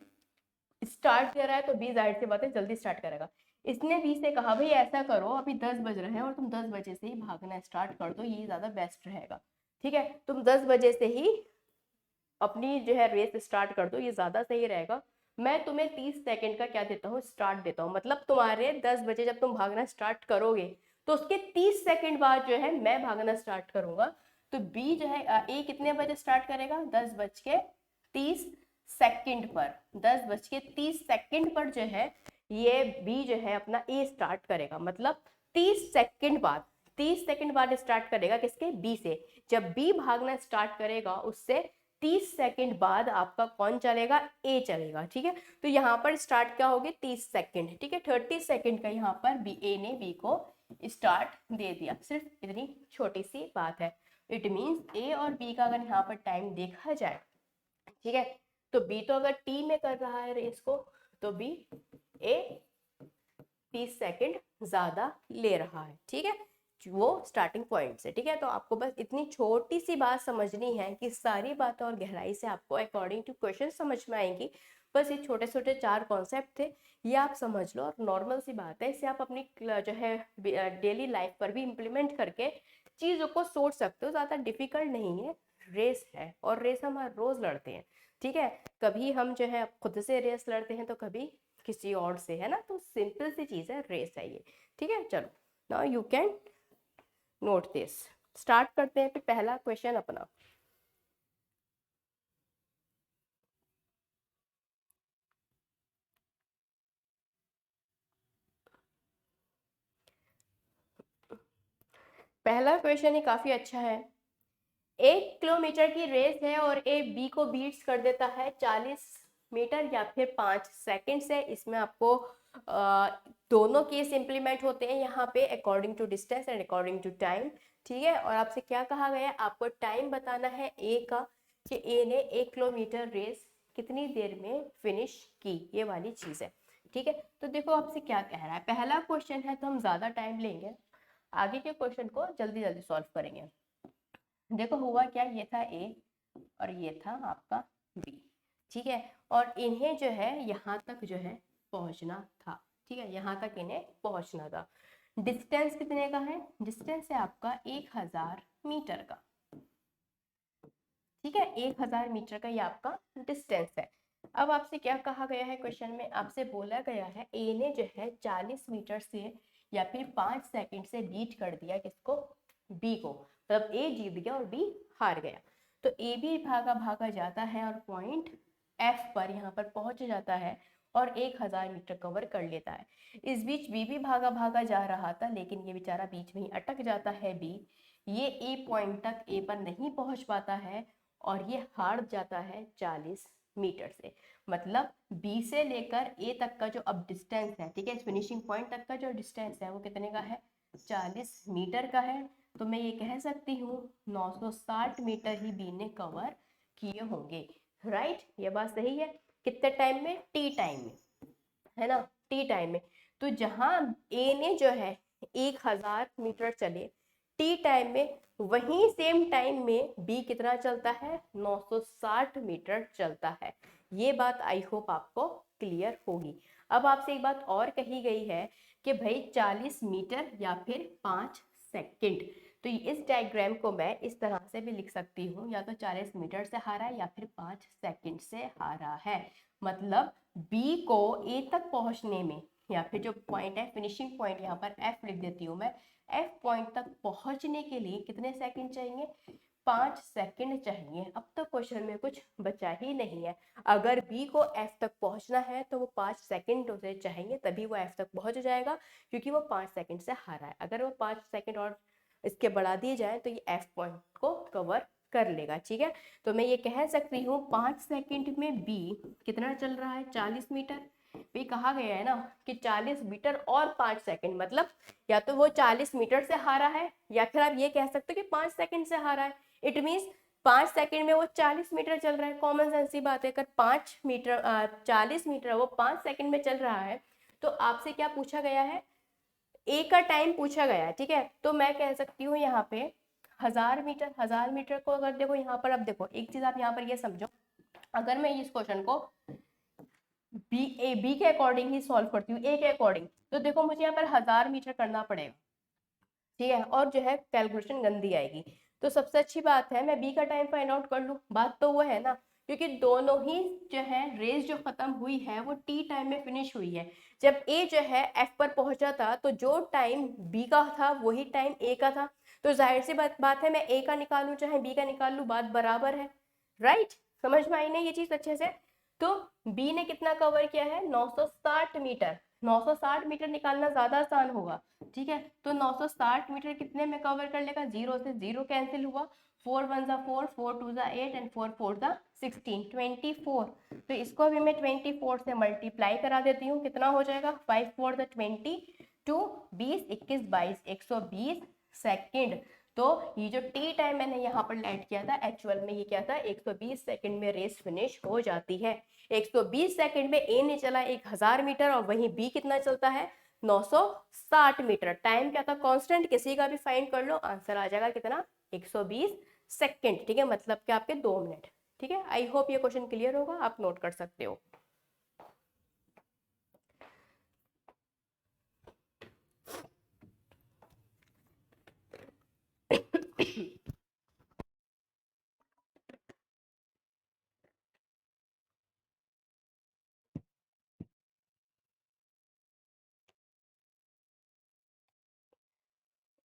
स्टार्ट दे रहा है तो बी जाहिर सी बात है जल्दी स्टार्ट करेगा। इसने बी से कहा भाई ऐसा करो, अभी 10 बज रहे हैं और तुम 10 बजे से ही भागना स्टार्ट कर दो, ये ज्यादा बेस्ट रहेगा, ठीक है। तुम 10 बजे से ही अपनी जो है रेस स्टार्ट कर दो, ये ज्यादा सही रहेगा। मैं तुम्हें 30 सेकंड का क्या देता हूँ, स्टार्ट देता हूँ, मतलब तुम्हारे 10 बजे जब तुम भागना स्टार्ट करोगे तो उसके 30 सेकंड बाद जो है मैं भागना स्टार्ट करूंगा। तो बी जो है ए कितने बजे स्टार्ट करेगा, 10 बज के 30 सेकंड पर, 10 बज के 30 सेकंड पर जो है ये बी जो है अपना ए स्टार्ट करेगा, मतलब 30 सेकंड बाद, 30 सेकंड बाद स्टार्ट करेगा किसके, बी से। जब बी भागना स्टार्ट करेगा उससे 30 सेकंड बाद आपका कौन चलेगा, ए चलेगा, ठीक है। तो यहाँ पर स्टार्ट क्या होगी, 30 सेकंड, ठीक है, 30 सेकंड का यहाँ पर बी, ए ने बी को स्टार्ट दे दिया। सिर्फ इतनी छोटी सी बात है। इट मीन्स ए और बी का अगर यहाँ पर टाइम देखा जाए, ठीक है, तो बी तो अगर टी में कर रहा है रेस को, तो बी ए 30 सेकंड ज्यादा ले रहा है, ठीक है, वो स्टार्टिंग पॉइंट से, ठीक है। तो आपको बस इतनी छोटी सी बात समझनी है कि सारी बातें और गहराई से आपको अकॉर्डिंग टू क्वेश्चन समझ में आएंगी। बस ये छोटे छोटे 4 कॉन्सेप्ट थे, ये आप समझ लो, और नॉर्मल सी बात है, इसे आप अपनी जो है डेली लाइफ पर भी इम्प्लीमेंट करके चीज़ों को सोच सकते हो, ज़्यादा डिफिकल्ट नहीं है। रेस है और रेस हम हर रोज लड़ते हैं, ठीक है। कभी हम जो है खुद से रेस लड़ते हैं तो कभी किसी और से, है ना। तो सिंपल सी चीज है, रेस है ये, ठीक है। चलो, now you can note this. Start करते हैं फिर पहला क्वेश्चन अपना। पहला क्वेश्चन ही काफी अच्छा है। 1 किलोमीटर की रेस है और ए बी को बीट्स कर देता है 40 मीटर या फिर 5 सेकंड से। इसमें आपको दोनों केस इंप्लीमेंट होते हैं यहाँ पे, according to distance and according to time, ठीक है। और आपसे क्या कहा गया है, आपको टाइम बताना है ए का, कि ए ने 1 किलोमीटर रेस कितनी देर में फिनिश की, ये वाली चीज है, ठीक है। तो देखो आपसे क्या कह रहा है, पहला क्वेश्चन है तो हम ज्यादा टाइम लेंगे, आगे के क्वेश्चन को जल्दी जल्दी सॉल्व करेंगे। देखो हुआ क्या, ये था ए और ये था आपका बी, ठीक है। और इन्हें जो है यहाँ तक जो है पहुंचना था, ठीक है, यहाँ तक इन्हें पहुंचना था। डिस्टेंस कितने का है, डिस्टेंस है आपका 1000 मीटर का, ठीक है, 1000 मीटर का ये आपका डिस्टेंस है। अब आपसे क्या कहा गया है क्वेश्चन में, आपसे बोला गया है ए ने जो है 40 मीटर से या फिर 5 सेकंड से बीट कर दिया किसको, बी को, मतलब ए जीत गया और बी हार गया। तो ए भी भागा भागा जाता है और पॉइंट एफ पर यहाँ पर पहुंच जाता है और 1000 मीटर कवर कर लेता है। इस बीच बी भी भागा भागा जा रहा था, लेकिन ये बेचारा बीच में ही अटक जाता है बी, ये ए पॉइंट तक ए पर नहीं पहुंच पाता है और ये हार जाता है 40 मीटर से। मतलब बी से लेकर ए तक का जो अब डिस्टेंस है, ठीक है, फिनिशिंग पॉइंट तक का जो डिस्टेंस है वो कितने का है, 40 मीटर का है। तो मैं ये कह सकती हूँ 960 मीटर ही बी ने कवर किए होंगे, राइट। ये बात सही है, कितने टाइम में, टी टाइम में, है ना, टी टाइम में। तो जहां ए ने जो है 1000 मीटर चले टी टाइम में, वहीं सेम टाइम में बी कितना चलता है, 960 मीटर चलता है। ये बात आई होप आपको क्लियर होगी। अब आपसे एक बात और कही गई है कि भाई 40 मीटर या फिर 5 सेकंड। तो इस डायग्राम को मैं इस तरह से भी लिख सकती हूँ, या तो 40 मीटर से हारा है या फिर 5 सेकंड से हारा है। मतलब बी को ए तक पहुंचने में, या फिर जो पॉइंट है फिनिशिंग पॉइंट, यहाँ पर एफ लिख देती हूँ मैं, एफ पॉइंट तक पहुंचने के लिए कितने सेकंड चाहिए, 5 सेकंड चाहिए। अब तो क्वेश्चन में कुछ बचा ही नहीं है, अगर बी को एफ तक पहुंचना है तो वो 5 सेकंड उसे चाहिए, तभी वो एफ तक पहुंच जाएगा, क्योंकि वो 5 सेकंड से हारा है। अगर वो 5 सेकंड और इसके बढ़ा दिए जाए तो ये एफ पॉइंट को कवर कर लेगा, ठीक है। तो मैं ये कह सकती हूँ 5 सेकंड में बी कितना चल रहा है, 40 मीटर। भी कहा गया है ना कि 40 मीटर और 5 सेकंड, मतलब या तो वो 40 मीटर से हारा है, या फिर आप ये कह सकते हो कि 5 सेकंड से हारा है। इट मीन्स 5 सेकंड में वो 40 मीटर चल रहा है, कॉमन सेंस की बात है। अगर 40 मीटर वो 5 सेकंड में चल रहा है, तो आपसे क्या पूछा गया है, ए का टाइम पूछा गया है, ठीक है। तो मैं कह सकती हूँ यहाँ पे 1000 मीटर, 1000 मीटर को अगर देखो यहाँ पर, अब देखो एक चीज आप यहाँ पर ये समझो, अगर मैं इस क्वेश्चन को बी के अकॉर्डिंग ही सॉल्व करती हूँ, ए के अकॉर्डिंग, तो देखो मुझे यहाँ पर 1000 मीटर करना पड़ेगा, ठीक है, और जो है कैलकुलेशन गंदी आएगी। तो सबसे अच्छी बात है मैं बी का टाइम फाइंड आउट कर लूँ, बात तो वो है ना, क्योंकि दोनों ही जो है रेस जो खत्म हुई है वो टी टाइम में फिनिश हुई है। जब ए जो है एफ पर पहुंचा था तो जो टाइम बी का था वही टाइम ए का था, तो जाहिर सी बात है मैं ए का निकालूं चाहे बी का निकाल लूं, बात बराबर है, राइट। समझ में आई ना ये चीज अच्छे से। तो बी ने कितना कवर किया है, 960 मीटर, 960 मीटर निकालना ज्यादा आसान होगा, ठीक है। तो 960 मीटर कितने में कवर कर लेगा, 0 से 0 कैंसिल हुआ, 4 1 जा 4, 4 2 जा 8 एंड 4 4 जा 16, 24। तो इसको भी मैं 24 से मल्टीप्लाई करा देती हूँ, कितना हो जाएगा, 5 4 जा 20, 2 20 21 22, 120 सेकेंड। तो ये जो टी टाइम मैंने यहाँ पर ऐड किया था, एक्चुअल में ये क्या था, 120 सेकंड में रेस फिनिश हो जाती है। 120 सेकंड में ए ने चला 1000 मीटर और वहीं बी कितना चलता है, 960 मीटर। टाइम क्या था, कांस्टेंट, किसी का भी फाइंड कर लो, आंसर आ जाएगा कितना, 120 सेकंड, ठीक है, मतलब कि आपके 2 मिनट, ठीक है। आई होप ये क्वेश्चन क्लियर होगा, आप नोट कर सकते हो।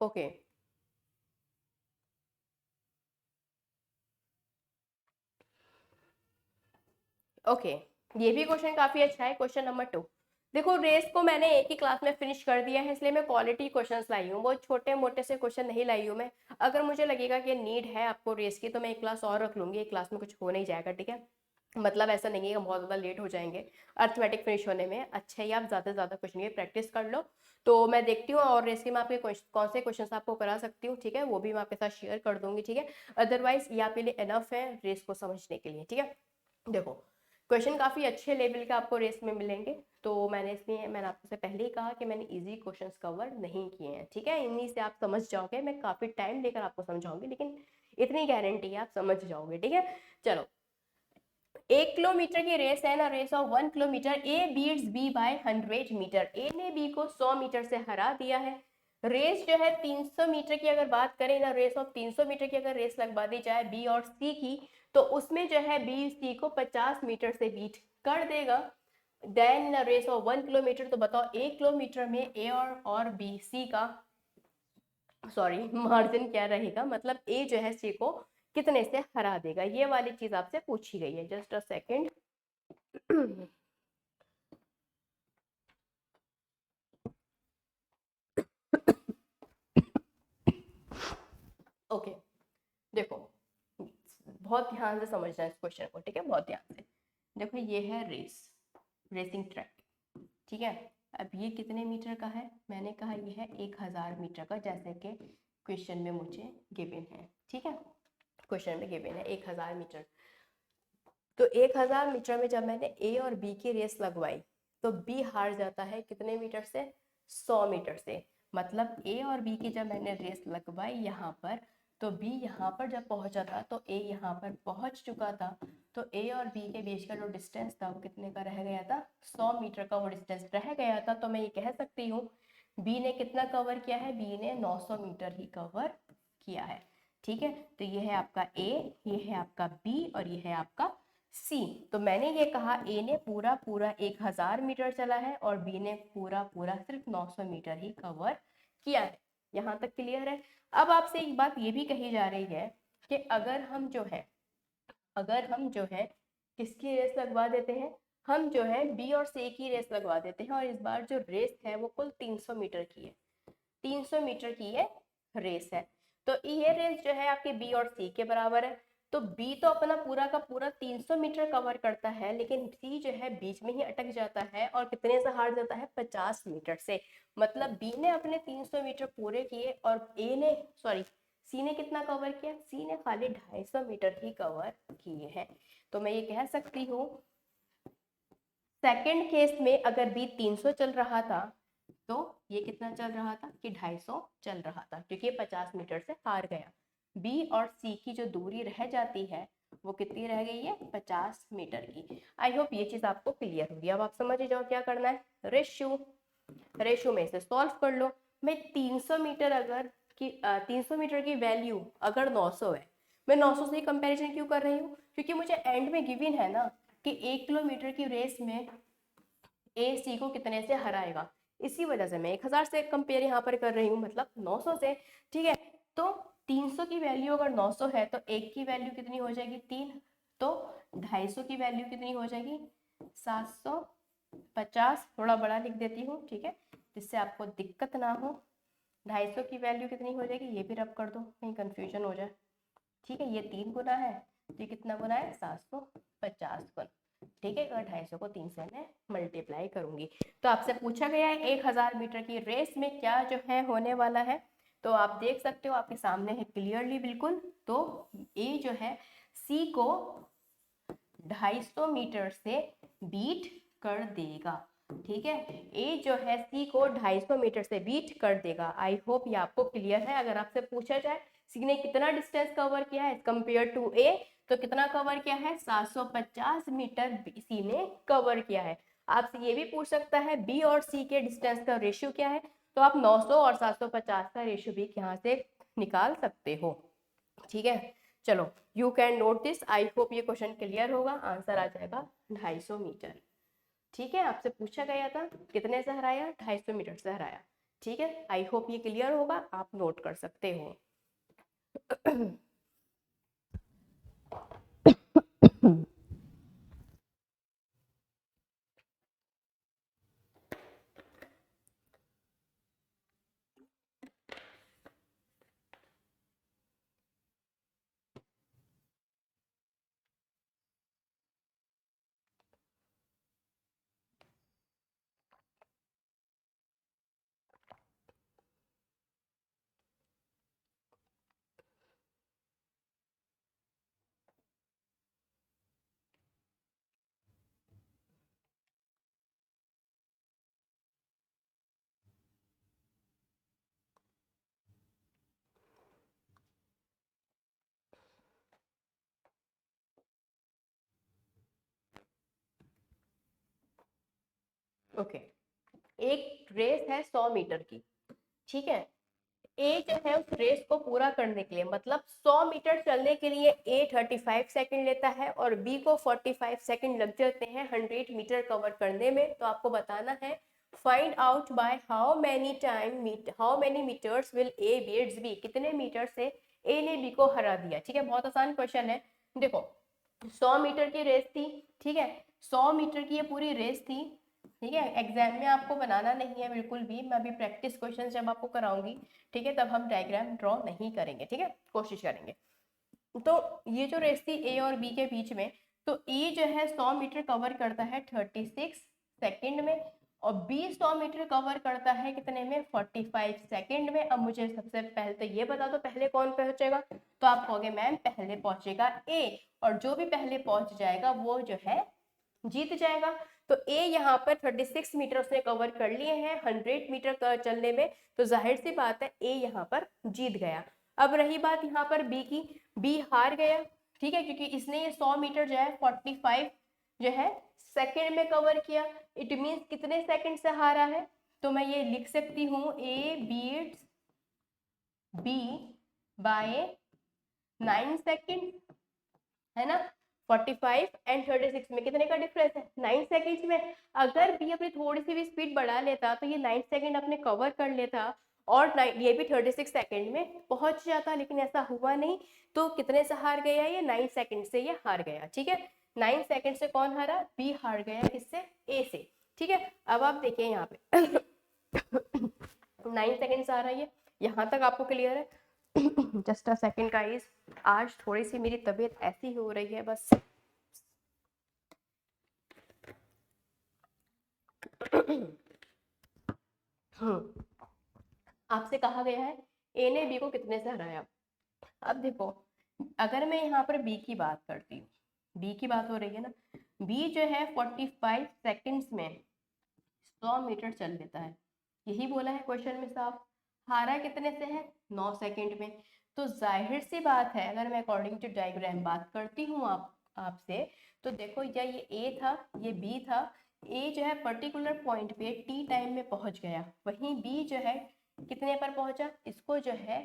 ओके ओके, ये भी क्वेश्चन काफी अच्छा है, क्वेश्चन नंबर 2। देखो रेस को मैंने एक ही क्लास में फिनिश कर दिया है, इसलिए मैं क्वालिटी क्वेश्चंस लाई हूँ, बहुत छोटे मोटे से क्वेश्चन नहीं लाई हूँ मैं। अगर मुझे लगेगा कि नीड है आपको रेस की तो मैं एक क्लास और रख लूंगी, एक क्लास में कुछ हो नहीं जाएगा, ठीक है। मतलब ऐसा नहीं है कि बहुत ज़्यादा लेट हो जाएंगे अर्थमेटिक फिनिश होने में। अच्छा ही आप ज़्यादा से ज़्यादा क्वेश्चन की प्रैक्टिस कर लो। तो मैं देखती हूँ और रेस के मैं आपके कौन से क्वेश्चन आपको करा सकती हूँ, ठीक है, वो भी मैं आपके साथ शेयर कर दूंगी, ठीक है। अदरवाइज ये आपके लिए इनफ है रेस को समझने के लिए, ठीक है। देखो क्वेश्चन काफ़ी अच्छे लेवल के आपको रेस में मिलेंगे, तो मैंने आपसे पहले ही कहा कि मैंने इजी क्वेश्चंस कवर नहीं किए हैं, ठीक है। इन्हीं से आप समझ जाओगे, मैं काफ़ी टाइम लेकर आपको समझाऊंगी, लेकिन इतनी गारंटी है आप समझ जाओगे, ठीक है। चलो, 1 किलोमीटर की रेस है ना, race of 1 kilometre, A beats B by 100 metre. A ने बी को 100 मीटर से हरा दिया है। रेस जो है 300 मीटर की अगर बात करें ना, रेस ऑफ 300 मीटर की अगर रेस लगवा दी जाए बी और सी की, तो उसमें जो है बी सी को 50 मीटर से बीट कर देगा। देन रेस ऑफ 1 किलोमीटर, तो बताओ 1 किलोमीटर में ए और बी सी का सॉरी मार्जिन क्या रहेगा, मतलब ए जो है सी को कितने से हरा देगा, ये वाली चीज आपसे पूछी गई है। Just a second. ओके, देखो बहुत ध्यान से समझना है इस क्वेश्चन को, ठीक है, बहुत ध्यान से। देखो ये है रेसिंग ट्रैक, ठीक है। अब ये कितने मीटर का है, मैंने कहा ये है 1000 मीटर का, जैसे कि क्वेश्चन में मुझे गिवन है, ठीक है। क्वेश्चन में गिवन है 1000 मीटर। तो 1000 मीटर में जब मैंने ए और बी की रेस लगवाई, तो बी हार जाता है कितने मीटर से, 100 मीटर से। मतलब ए और बी की जब मैंने रेस लगवाई यहाँ पर, तो बी यहाँ पर जब पहुंचा था तो ए यहाँ पर पहुंच चुका था। तो ए और बी के बीच का जो डिस्टेंस था वो कितने का रह गया था, 100 मीटर का वो डिस्टेंस रह गया था। तो मैं ये कह सकती हूँ बी ने कितना कवर किया है, बी ने 900 मीटर ही कवर किया है, ठीक है। तो ये है आपका ए, ये है आपका बी और ये है आपका सी। तो मैंने ये कहा ए ने पूरा पूरा 1000 मीटर चला है और बी ने पूरा पूरा सिर्फ 900 मीटर ही कवर किया है। यहाँ तक क्लियर है। अब आपसे एक बात ये भी कही जा रही है कि अगर हम जो है किसकी रेस लगवा देते हैं, हम जो है बी और सी की रेस लगवा देते हैं, और इस बार जो रेस है वो कुल 300 मीटर की है, 300 मीटर की ये रेस है। तो ये रेस जो है आपके बी और सी के बराबर है। तो बी तो अपना पूरा का पूरा 300 मीटर कवर करता है, लेकिन सी जो है बीच में ही अटक जाता है और कितने से हार जाता है, 50 मीटर से। मतलब बी ने अपने 300 मीटर पूरे किए और सी ने कितना कवर किया, सी ने खाली 250 मीटर ही कवर किए हैं। तो मैं ये कह सकती हूँ सेकेंड केस में अगर बी 300 चल रहा था, तो ये कितना चल रहा था कि 250 चल रहा था, क्योंकि ये 50 मीटर से हार गया। बी और सी की जो दूरी रह जाती है वो कितनी रह गई है, 50 मीटर की। आई होप ये चीज आपको क्लियर होगी। अब आप समझ ही जाओ क्या करना है, रेशो में से सॉल्व कर लो। मैं 300 मीटर अगर 300 मीटर की वैल्यू अगर 900 है, मैं 900 से ही कंपैरिजन क्यों कर रही हूँ, क्योंकि मुझे एंड में गिवन है ना कि 1 किलोमीटर की रेस में ए सी को कितने से हराएगा। इसी वजह से मैं 1000 से कंपेयर यहाँ पर कर रही हूँ, मतलब 900 से, ठीक है। तो 300 की वैल्यू अगर 900 है तो एक की वैल्यू कितनी हो जाएगी, 3। तो 250 की वैल्यू कितनी हो जाएगी, 750। थोड़ा बड़ा लिख देती हूँ, ठीक है, जिससे आपको दिक्कत ना हो। 250 की वैल्यू कितनी हो जाएगी, ये भी रब कर दो कहीं कंफ्यूजन हो जाए, ठीक है। ये 3 गुना है तो ये कितना गुना है, 750 गुना, ठीक है। अगर 250 को 3 से मैं मल्टीप्लाई करूंगी, तो आपसे पूछा गया है 1000 मीटर की रेस में क्या जो है होने वाला है। तो आप देख सकते हो आपके सामने है क्लियरली बिल्कुल। तो ए जो है सी को 250 मीटर से बीट कर देगा, ठीक है। ए जो है सी को 250 मीटर से बीट कर देगा। आई होप ये आपको क्लियर है। अगर आपसे पूछा जाए सी ने कितना डिस्टेंस कवर किया है कंपेयर टू ए, तो कितना कवर किया है, 750 मीटर सी ने कवर किया है। आपसे ये भी पूछ सकता है बी और सी के डिस्टेंस का रेशियो क्या है, तो आप 900 और 750 का रेशियो भी यहाँ से निकाल सकते हो, ठीक है। चलो you can note this. I hope ये क्वेश्चन क्लियर होगा। आंसर आ जाएगा 250 मीटर, ठीक है। आपसे पूछा गया था कितने से हराया, 250 मीटर से हराया, ठीक है। आई होप ये क्लियर होगा, आप नोट कर सकते हो। ओके, एक रेस है 100 मीटर की, ठीक है। ए जो है उस रेस को पूरा करने के लिए, मतलब 100 मीटर चलने के लिए ए 35 सेकंड लेता है और बी को 45 सेकंड लग जाते हैं 100 मीटर कवर करने में। तो आपको बताना है find out by how many metres will A beats B, कितने मीटर से ए ने बी को हरा दिया। ठीक है, बहुत आसान क्वेश्चन है। देखो 100 मीटर की रेस थी, ठीक है, 100 मीटर की ये पूरी रेस थी, ठीक है। एग्जाम में आपको बनाना नहीं है बिल्कुल भी, मैं अभी प्रैक्टिस क्वेश्चन जब आपको कराऊंगी, ठीक है, तब हम डायग्राम ड्रॉ नहीं करेंगे, ठीक है, कोशिश करेंगे। तो ये जो रेस थी ए और बी के बीच में, तो ए जो है 100 मीटर कवर करता है 36 सेकंड में और बी 100 मीटर कवर करता है कितने में, 45 सेकंड में। अब मुझे सबसे पहले तो ये बता दो पहले कौन पहुंचेगा, तो आप कहोगे मैम पहले पहुंचेगा ए, और जो भी पहले पहुंच जाएगा वो जो है जीत जाएगा। तो ए यहाँ पर 36 मीटर उसने कवर कर लिए हैं 100 मीटर चलने में, तो जाहिर सी बात है ए यहाँ पर जीत गया। अब रही बात यहाँ पर बी की, बी हार गया, ठीक है, क्योंकि इसने ये 100 मीटर जो है 45 जो है सेकंड में कवर किया। इट मीन्स कितने सेकंड से हारा है, तो मैं ये लिख सकती हूँ A beats B by 9 second, है ना। 45 एंड 36 में कितने का डिफरेंस है, 9 सेकंड्स में। अगर बी अपनी थोड़ी सी भी स्पीड बढ़ा लेता तो ये 9 सेकंड अपने कवर कर लेता और ये भी 36 सेकंड में पहुंच जाता, लेकिन ऐसा हुआ नहीं। तो कितने से हार गया ये, 9 सेकंड से ये हार गया, ठीक है। 9 सेकंड से कौन हारा, बी हार गया, किससे, ए से, ठीक है। अब आप देखिए यहाँ पे 9 सेकंड से आ रहा है ये, यहाँ तक आपको क्लियर है। जस्ट अ सेकंड गाइस, आज थोड़ी सी मेरी तबीयत ऐसी हो रही है बस। आपसे कहा गया है ए ने बी को कितने से हराया। अब देखो अगर मैं यहाँ पर बी की बात करती हूँ, बी की बात हो रही है ना, बी जो है 45 सेकंड्स में 100 मीटर चल लेता है, यही बोला है क्वेश्चन में साफ। हारा कितने से है, 9 सेकंड में। तो जाहिर सी बात है अगर मैं अकॉर्डिंग टू डायग्राम बात करती हूँ आपसे, तो देखो या ये ए था ये बी था, ए जो है पर्टिकुलर पॉइंट पे टी टाइम में पहुंच गया, वहीं बी जो है कितने पर पहुंचा, इसको जो है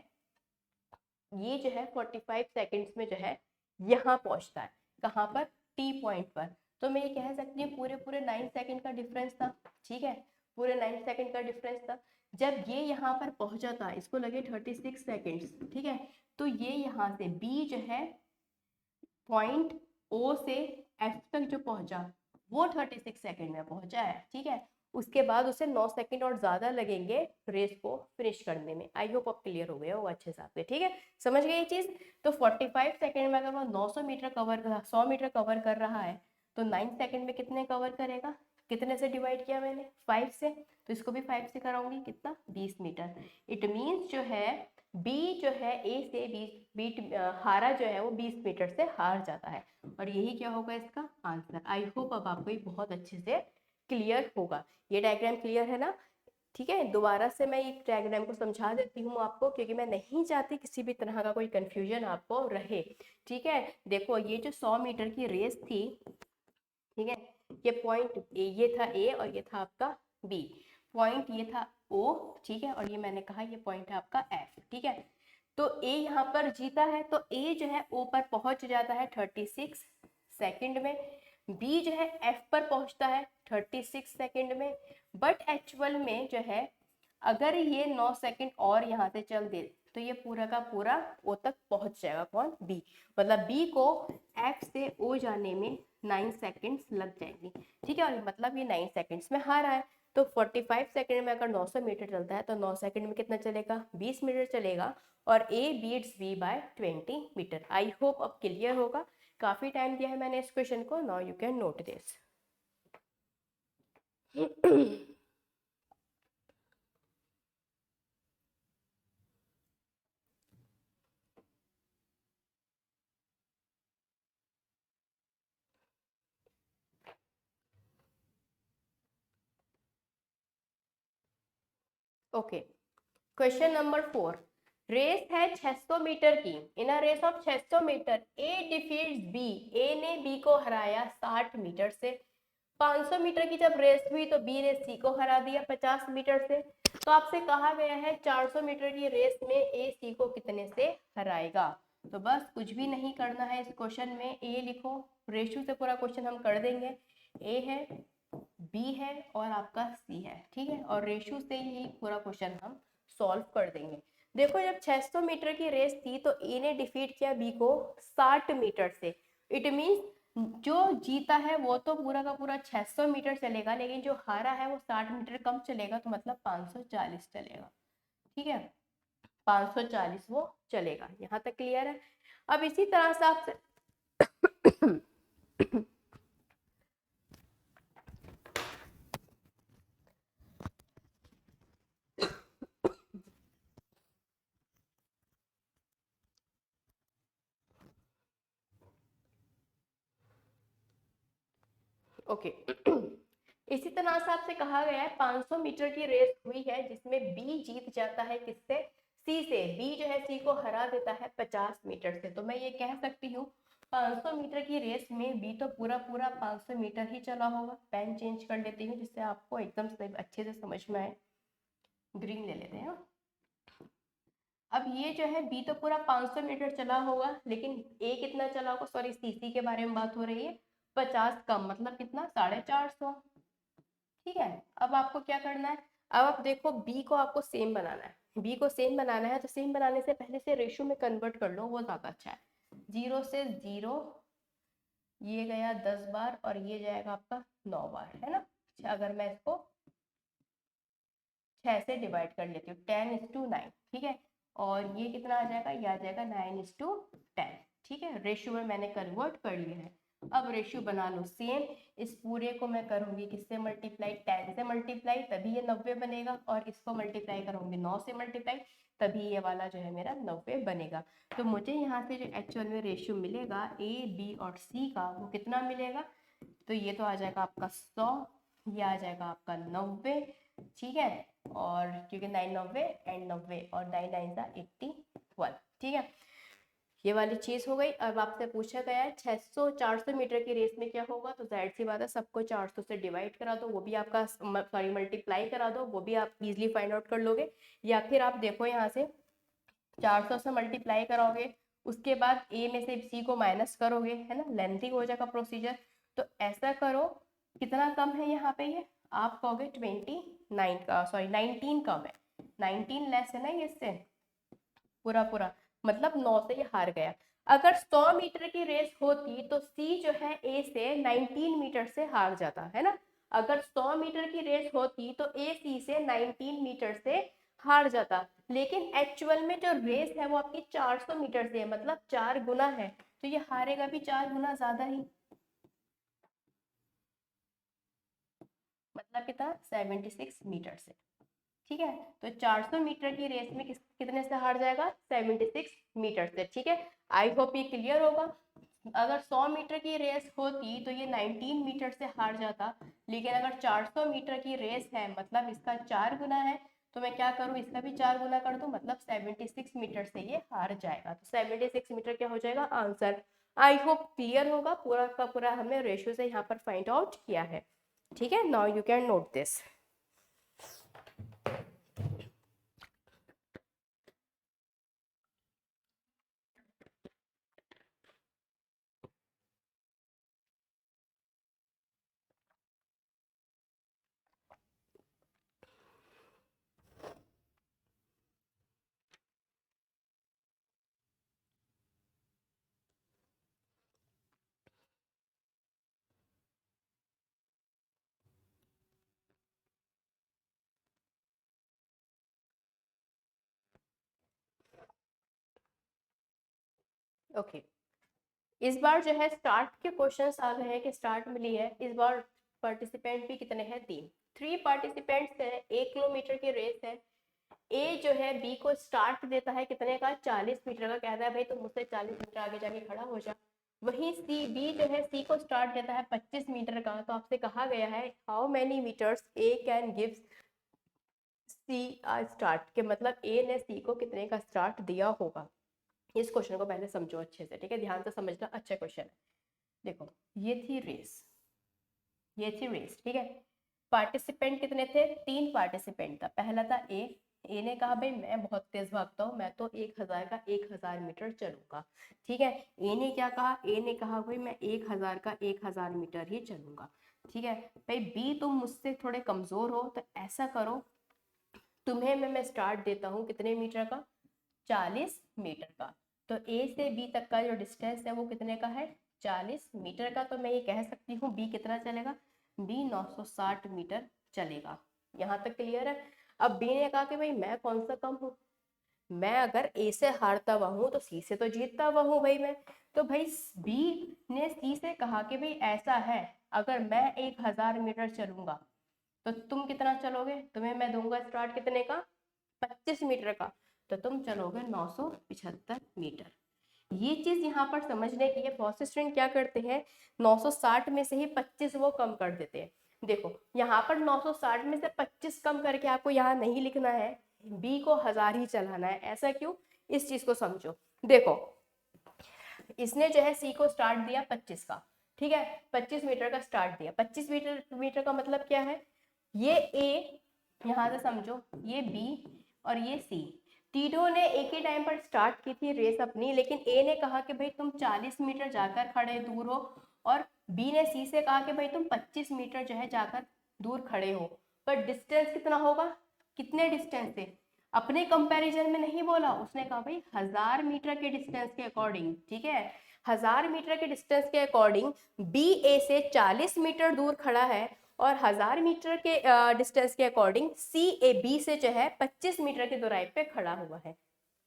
ये जो है 45 सेकंड्स में जो है यहाँ पहुंचता है, कहाँ पर, टी पॉइंट पर। तो मैं ये कह सकती हूँ पूरे पूरे 9 सेकंड का डिफरेंस था, ठीक है, पूरे 9 सेकंड का डिफरेंस था। जब ये यहाँ पर पहुंचा था, इसको लगे 36 सेकंड्स, ठीक है, तो ये यहाँ से बी जो है पॉइंट ओ से एफ तक जो पहुंचा वो 36 सेकंड में पहुंचा है, ठीक है। उसके बाद उसे 9 सेकंड और ज्यादा लगेंगे रेस को फिनिश करने में। आई होप आप क्लियर हो गए हो अच्छे से, ठीक है, समझ गए ये चीज। तो 45 सेकंड में अगर वो 900 मीटर कवर 100 मीटर कवर कर रहा है तो 9 सेकंड में कितने कवर करेगा, कितने से डिवाइड किया मैंने, 5 से, तो इसको भी 5 से कराऊंगी, कितना, 20 मीटर। इट मीन्स जो है बी जो है ए से 20 हारा जो है वो 20 मीटर से हार जाता है, और यही क्या होगा इसका आंसर। आई होप अब आपको ये बहुत अच्छे से क्लियर होगा। ये डायग्राम क्लियर है ना, ठीक है। दोबारा से मैं एक डायग्राम को समझा देती हूँ आपको, क्योंकि मैं नहीं चाहती किसी भी तरह का कोई कंफ्यूजन आपको रहे, ठीक है। देखो ये जो 100 मीटर की रेस थी, ठीक है, ये पॉइंट ये था ए और ये था आपका बी, पॉइंट ये था ओ, ठीक है, और ये मैंने कहा ये पॉइंट है आपका एफ, ठीक है। तो ए यहाँ पर जीता है, तो ए जो है ओ पर पहुंच जाता है 36 सेकंड में, बी जो है एफ पर पहुंचता है 36 सेकंड में। बट एक्चुअल में जो है अगर ये 9 सेकंड और यहाँ से चल दे तो ये पूरा का पूरा ओ तक पहुंच जाएगा, कौन, बी, मतलब बी को एफ से ओ जाने में 9 सेकंड्स लग जाएंगे, ठीक है, और मतलब ये 9 सेकंड्स में हारा है। तो 45 सेकंड में अगर 900 मीटर चलता है तो 9 सेकंड में कितना चलेगा, 20 मीटर चलेगा, और A beats B by 20 metre. I hope अब क्लियर होगा। काफी टाइम दिया है मैंने इस क्वेश्चन को, now you can note this. Okay, question number 4, race है 600 मीटर की। In a race of 600 metre A defeats B, A ने बी को हराया 60 मीटर से। 500 मीटर की जब रेस हुई तो बी ने सी को हरा दिया 50 मीटर से। तो आपसे कहा गया है 400 मीटर की रेस में ए सी को कितने से हराएगा। तो बस कुछ भी नहीं करना है इस क्वेश्चन में, ए लिखो, रेशो से पूरा क्वेश्चन हम कर देंगे। ए है, बी है और आपका सी है, ठीक है, और रेशो से ही पूरा क्वेश्चन हम सॉल्व कर देंगे। देखो जब 600 मीटर की रेस थी तो ए ने डिफीट किया बी को 60 मीटर से। इट मींस जो जीता है वो तो पूरा का पूरा 600 मीटर चलेगा, लेकिन जो हारा है वो 60 मीटर कम चलेगा, तो मतलब 540 चलेगा, ठीक है, 540 वो चलेगा। यहाँ तक क्लियर है। अब इसी तरह से आप ओके इसी तरह से आपसे कहा गया है 500 मीटर की रेस हुई है जिसमें बी जीत जाता है किससे, सी से। बी जो है सी को हरा देता है 50 मीटर से। तो मैं ये कह सकती हूँ 500 मीटर की रेस में बी तो पूरा पूरा 500 मीटर ही चला होगा। पेन चेंज कर लेती हूँ जिससे आपको एकदम से अच्छे से समझ में आए। ग्रीन ले लेते हैं। अब ये जो है बी तो पूरा 500 मीटर चला होगा, लेकिन ए कितना चला होगा, सॉरी सी के बारे में बात हो रही है, 50 कम, मतलब कितना, 450। ठीक है, अब आपको क्या करना है, अब आप देखो बी को आपको सेम बनाना है। बी को सेम बनाना है तो सेम बनाने से पहले से रेशो में कन्वर्ट कर लो, वो ज्यादा अच्छा है। 0 से 0 ये गया 10 बार और ये जाएगा आपका 9 बार, है ना। अगर मैं इसको 6 से डिवाइड कर लेती हूँ, 10:9, ठीक है, और ये कितना आ जाएगा, ये आ जाएगा 9:10, ठीक है। रेशियो में मैंने कन्वर्ट कर लिया है। अब रेशियो बना लो सेम। इस पूरे को मैं करूंगी किससे मल्टीप्लाई, 10 से मल्टीप्लाई, तभी ये 90 बनेगा, और इसको मल्टीप्लाई करूंगी 9 से मल्टीप्लाई, तभी ये वाला जो है मेरा 90 बनेगा। तो मुझे यहाँ से जो एक्चुअल में रेशियो मिलेगा ए बी और सी का, वो कितना मिलेगा, तो ये तो आ जाएगा आपका 100, ये आ जाएगा आपका 90, ठीक है, और क्योंकि 9 90 एंड 90 और 9 9 सा 81, ठीक है, ये वाली चीज हो गई। अब आपसे पूछा गया है 600 400 मीटर की रेस में क्या होगा, तो जाहिर सी बात है सबको 400 से डिवाइड करा दो, वो भी आपका सॉरी मल्टीप्लाई करा दो, वो भी आप इजीली फाइंड आउट कर लोगे। या फिर आप देखो यहाँ से 400 से मल्टीप्लाई करोगे, उसके बाद ए में से सी को माइनस करोगे, है ना, लेंथी हो जाएगा प्रोसीजर। तो ऐसा करो, कितना कम है यहाँ पे, ये आप कहोगे 29 का, सॉरी 19 कम है, 19 लेस है ना ये इससे, पूरा पूरा, मतलब 9 से ये हार गया। अगर 100 मीटर की रेस होती तो सी जो है ए से 19 मीटर से हार जाता, है ना। अगर 100 मीटर की रेस होती तो ए सी से 19 मीटर से हार जाता, लेकिन एक्चुअल में जो रेस है वो आपकी 400 मीटर से है, मतलब 4 गुना है, तो ये हारेगा भी 4 गुना ज्यादा ही, मतलब कितना, 76 मीटर से, ठीक है। तो 400 मीटर की रेस में कितने से हार जाएगा, 76 मीटर से, ठीक है। आई होप ये क्लियर होगा। अगर 100 मीटर की रेस होती तो ये 19 मीटर से हार जाता, लेकिन अगर 400 मीटर की रेस है मतलब इसका 4 गुना है, तो मैं क्या करूं, इसका भी 4 गुना कर दूं, मतलब 76 मीटर से ये हार जाएगा। तो 76 मीटर क्या हो जाएगा आंसर। आई होप क्लियर होगा, पूरा का पूरा हमने रेशियो से यहाँ पर फाइंड आउट किया है, ठीक है। Now you can note this. Okay इस बार जो है स्टार्ट के क्वेश्चंस आ गए हैं कि स्टार्ट मिली है। इस बार पार्टिसिपेंट भी कितने हैं, 3 पार्टिसिपेंट्स हैं, 1 किलोमीटर की रेस है। ए जो है बी को स्टार्ट देता है कितने का, 40 मीटर का, कहता है भाई तुम मुझसे 40 मीटर आगे जाके खड़ा हो जा। वहीं सी बी जो है सी को स्टार्ट देता है 25 मीटर का। तो आपसे कहा गया है how many metres A can give C start, के मतलब ए ने सी को कितने का स्टार्ट दिया होगा। इस क्वेश्चन को पहले समझो अच्छे से, ठीक है, ध्यान से समझना, अच्छा क्वेश्चन है। देखो ये थी रेस, ये थी रेस, ठीक है। पार्टिसिपेंट कितने थे? 3 पार्टिसिपेंट था। पहला था ए ने कहा भाई मैं बहुत तेज भागता हूँ, मैं तो 1000 का 1000 मीटर चलूंगा, ठीक है। ए ने क्या कहा? ए ने कहा भाई मैं 1000 का 1000 मीटर ही चलूंगा, ठीक है। भाई बी तुम मुझसे थोड़े कमजोर हो, तो ऐसा करो तुम्हें मैं स्टार्ट देता हूँ कितने मीटर का? 40 मीटर का। तो ए से बी तक का जो डिस्टेंस है वो कितने का है? 40 मीटर का। तो मैं ये कह सकती हूँ बी कितना चलेगा? बी 960 मीटर चलेगा। यहाँ तक क्लियर है? अब बी ने कहा कि भाई मैं कौन सा कम हूँ, मैं अगर ए से हारता हुआ हूँ तो सी से तो जीतता हुआ हूँ भाई मैं। तो भाई बी ने सी से कहा कि भाई ऐसा है, अगर मैं 1000 मीटर चलूंगा तो तुम कितना चलोगे? तुम्हें मैं दूंगा स्टार्ट कितने का? 25 मीटर का। तो तुम चलोगे 975 मीटर। ये चीज यहाँ पर समझने की है। बहुत से स्टूडेंट क्या करते हैं, 960 में से ही 25 वो कम कर देते हैं। देखो यहाँ पर 960 में से 25 कम करके आपको यहाँ नहीं लिखना है, बी को 1000 ही चलाना है। ऐसा क्यों? इस चीज को समझो। देखो इसने जो है सी को स्टार्ट दिया 25 का, ठीक है, 25 मीटर का स्टार्ट दिया। 25 मीटर का मतलब क्या है? ये ए, यहाँ से समझो, ये बी और ये सी, तीनों ने एक ही टाइम पर स्टार्ट की थी रेस अपनी। लेकिन ए ने कहा कि भाई तुम 40 मीटर जाकर खड़े दूर हो, और बी ने सी से कहा कि भाई तुम 25 मीटर जो है जाकर दूर खड़े हो। पर डिस्टेंस कितना होगा? कितने डिस्टेंस से? अपने कंपैरिजन में नहीं बोला, उसने कहा भाई 1000 मीटर के डिस्टेंस के अकॉर्डिंग, ठीक है। 1000 मीटर के डिस्टेंस के अकॉर्डिंग बी ए से 40 मीटर दूर खड़ा है, और 1000 मीटर के डिस्टेंस के अकॉर्डिंग सी ए बी से जो है 25 मीटर की दूरी पे खड़ा हुआ है।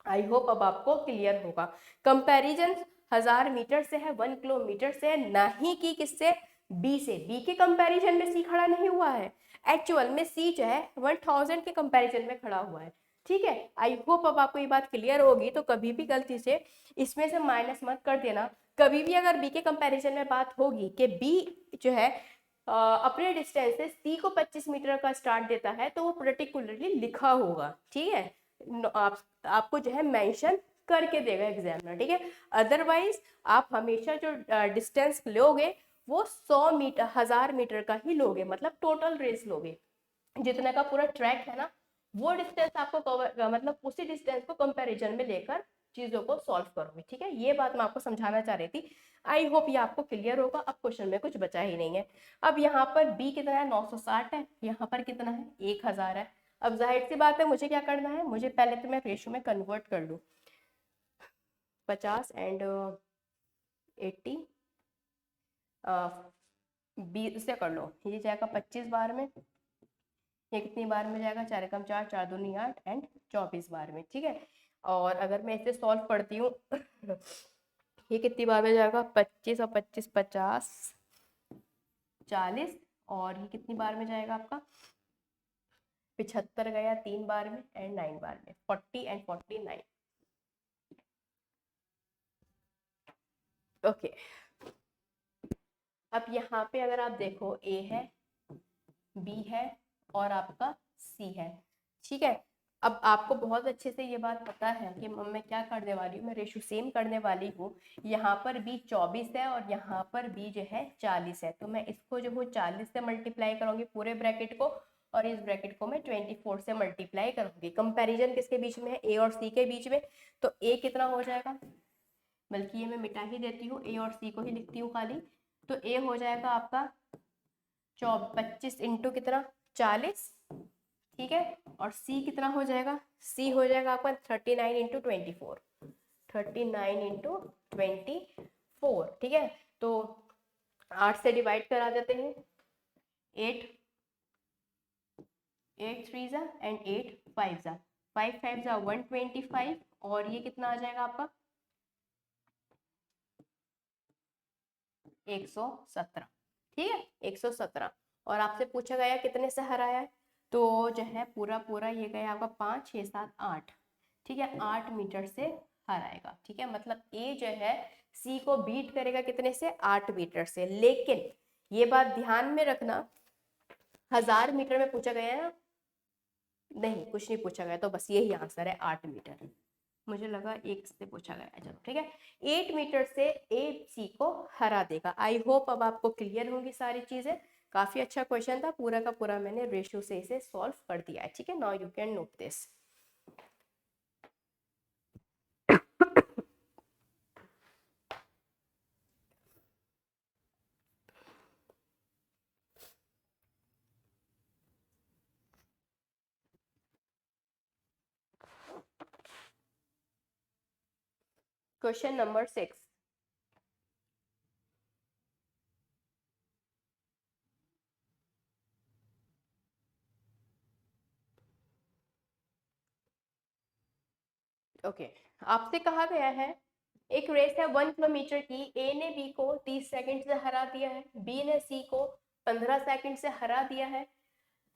आई होप अब आपको क्लियर होगा। कंपैरिजन 1000 मीटर से है, 1 किलोमीटर से है, ना ही कि किससे? बी से। बी के कंपैरिजन में सी खड़ा नहीं हुआ है, एक्चुअल में सी जो है 1000 के कंपैरिजन में खड़ा हुआ है, ठीक है। आई होप अब आपको ये बात क्लियर होगी। तो कभी भी गलती से इसमें से माइनस मत कर देना। कभी भी अगर बी के कंपैरिजन में बात होगी कि बी जो है अपने डिस्टेंस से सी को 25 मीटर का स्टार्ट देता है, तो वो पर्टिकुलरली लिखा होगा, ठीक है। आपको जो है मेंशन करके देगा एग्जामिनर, ठीक है। अदरवाइज आप हमेशा जो डिस्टेंस लोगे वो 100 मीटर 1000 मीटर का ही लोगे, मतलब टोटल रेस लोगे। जितने का पूरा ट्रैक है ना, वो डिस्टेंस आपको कवर, मतलब उसी डिस्टेंस को कंपैरिजन में लेकर चीजों को सॉल्व करोगे, ठीक है। ये बात मैं आपको समझाना चाह रही थी। आई होप ये आपको क्लियर होगा। अब क्वेश्चन में कुछ बचा ही नहीं है। अब यहाँ पर बी कितना है? 960 है। यहाँ पर कितना है? 1000 है। अब जाहिर सी बात है मुझे क्या करना है, मुझे पहले तो मैं रेशो में कन्वर्ट कर लूँ। 50 एंड 80 20 से कर लो, ये जाएगा 25 बार में, ये कितनी बार में जाएगा? 4 एकम 4, 4 दूनी 8 एंड 24 बार में, ठीक है। और अगर मैं इसे सॉल्व करती हूँ ये कितनी बार में जाएगा? 25 और 25 50 40, और ये कितनी बार में जाएगा आपका? 75 गया 3 बार में एंड 9 बार में, 40 एंड 49। ओके अब यहाँ पे अगर आप देखो, ए है, बी है और आपका सी है, ठीक है। अब आपको बहुत अच्छे से ये बात पता है कि मैं क्या करने वाली हूँ, मैं रेशो सेम करने वाली हूँ। यहाँ पर बी 24 है और यहाँ पर बी जो है 40 है, तो मैं इसको जो हूँ 40 से मल्टीप्लाई करूंगी पूरे ब्रैकेट को, और इस ब्रैकेट को मैं 24 से मल्टीप्लाई करूंगी। कंपैरिजन किसके बीच में है? ए और सी के बीच में। तो ए कितना हो जाएगा, बल्कि ये मैं मिटा ही देती हूँ, ए और सी को ही लिखती हूँ खाली। तो ए हो जाएगा आपका 25 इंटू कितना? 40, ठीक है। और सी कितना हो जाएगा? सी हो जाएगा आपका 39 इंटू 24, 39 इंटू 24, ठीक है। तो 8 से डिवाइड करा देते हैं, 8 8 3 जा एंड 8 5 जा, 5 5 जा 125, और ये कितना आ जाएगा आपका? 117, ठीक है, 117। और आपसे पूछा गया कितने से हराया है, तो जो है पूरा पूरा ये गया आपका 5 6 7 8, ठीक है, 8 मीटर से हराएगा, ठीक है। मतलब ए जो है सी को बीट करेगा कितने से? 8 मीटर से। लेकिन ये बात ध्यान में रखना, 1000 मीटर में पूछा गया है ना? नहीं, कुछ नहीं पूछा गया, तो बस यही आंसर है, 8 मीटर। मुझे लगा एक से पूछा गया, चलो ठीक है। 8 मीटर से ए सी को हरा देगा। आई होप अब आपको क्लियर होंगी सारी चीजें। काफी अच्छा क्वेश्चन था, पूरा का पूरा मैंने रेशियो से इसे सॉल्व कर दिया है, ठीक है। Now you can note this. Question number 6। Okay, आपसे कहा गया है एक रेस है 1 किलोमीटर की, ए ने बी को 30 सेकंड से हरा दिया है, बी ने सी को 15 सेकंड से हरा दिया है।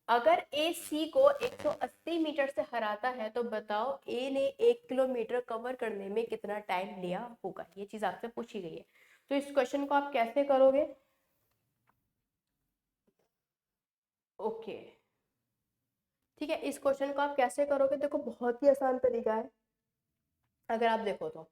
अगर ए सी को 180 मीटर से हराता है तो बताओ ए ने 1 किलोमीटर कवर करने में कितना टाइम लिया होगा। ये चीज आपसे पूछी गई है, तो इस क्वेश्चन को आप कैसे करोगे? ओके, ठीक है, इस क्वेश्चन को आप कैसे करोगे? देखो बहुत ही आसान तरीका है। अगर आप देखो तो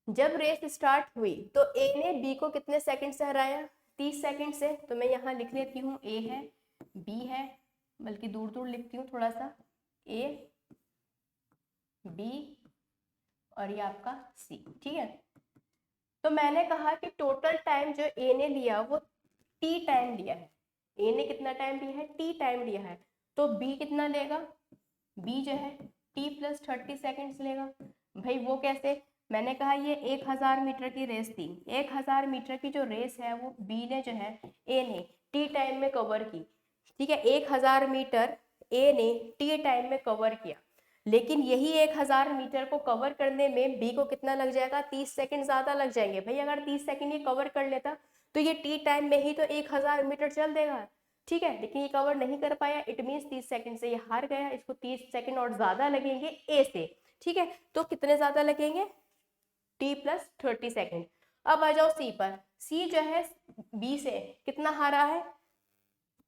जब रेस स्टार्ट हुई तो ए ने बी को कितने सेकंड से हराया? 30 सेकंड से। तो मैं यहाँ लिख लेती हूँ ए है, बी है, बल्कि दूर दूर लिखती हूँ थोड़ा सा, ए, बी और ये आपका सी, ठीक है। तो मैंने कहा कि टोटल टाइम जो ए ने लिया वो टी टाइम लिया है। ए ने कितना टाइम लिया है? टी टाइम लिया है। तो बी कितना लेगा? बी जो है टी प्लस 30 सेकेंड्स लेगा। भाई वो कैसे? मैंने कहा ये 1000 मीटर की रेस थी, 1000 मीटर की जो रेस है वो बी ने जो है ए ने टी टाइम में कवर की, ठीक है। 1000 मीटर ए ने टी टाइम में कवर किया, लेकिन यही 1000 मीटर को कवर करने में बी को कितना लग जाएगा? 30 सेकंड ज्यादा लग जाएंगे। भाई अगर 30 सेकंड ये कवर कर लेता तो ये टी टाइम में ही तो 1000 मीटर चल देगा, ठीक है। लेकिन ये कवर नहीं कर पाया, इट मीन्स 30 सेकंड से ये हार गया। इसको 30 सेकंड और ज्यादा लगेंगे ए से, ठीक है। तो कितने ज्यादा लगेंगे? T plus 30 second. अब आ जाओ सी पर। सी जो है बी से कितना हारा है?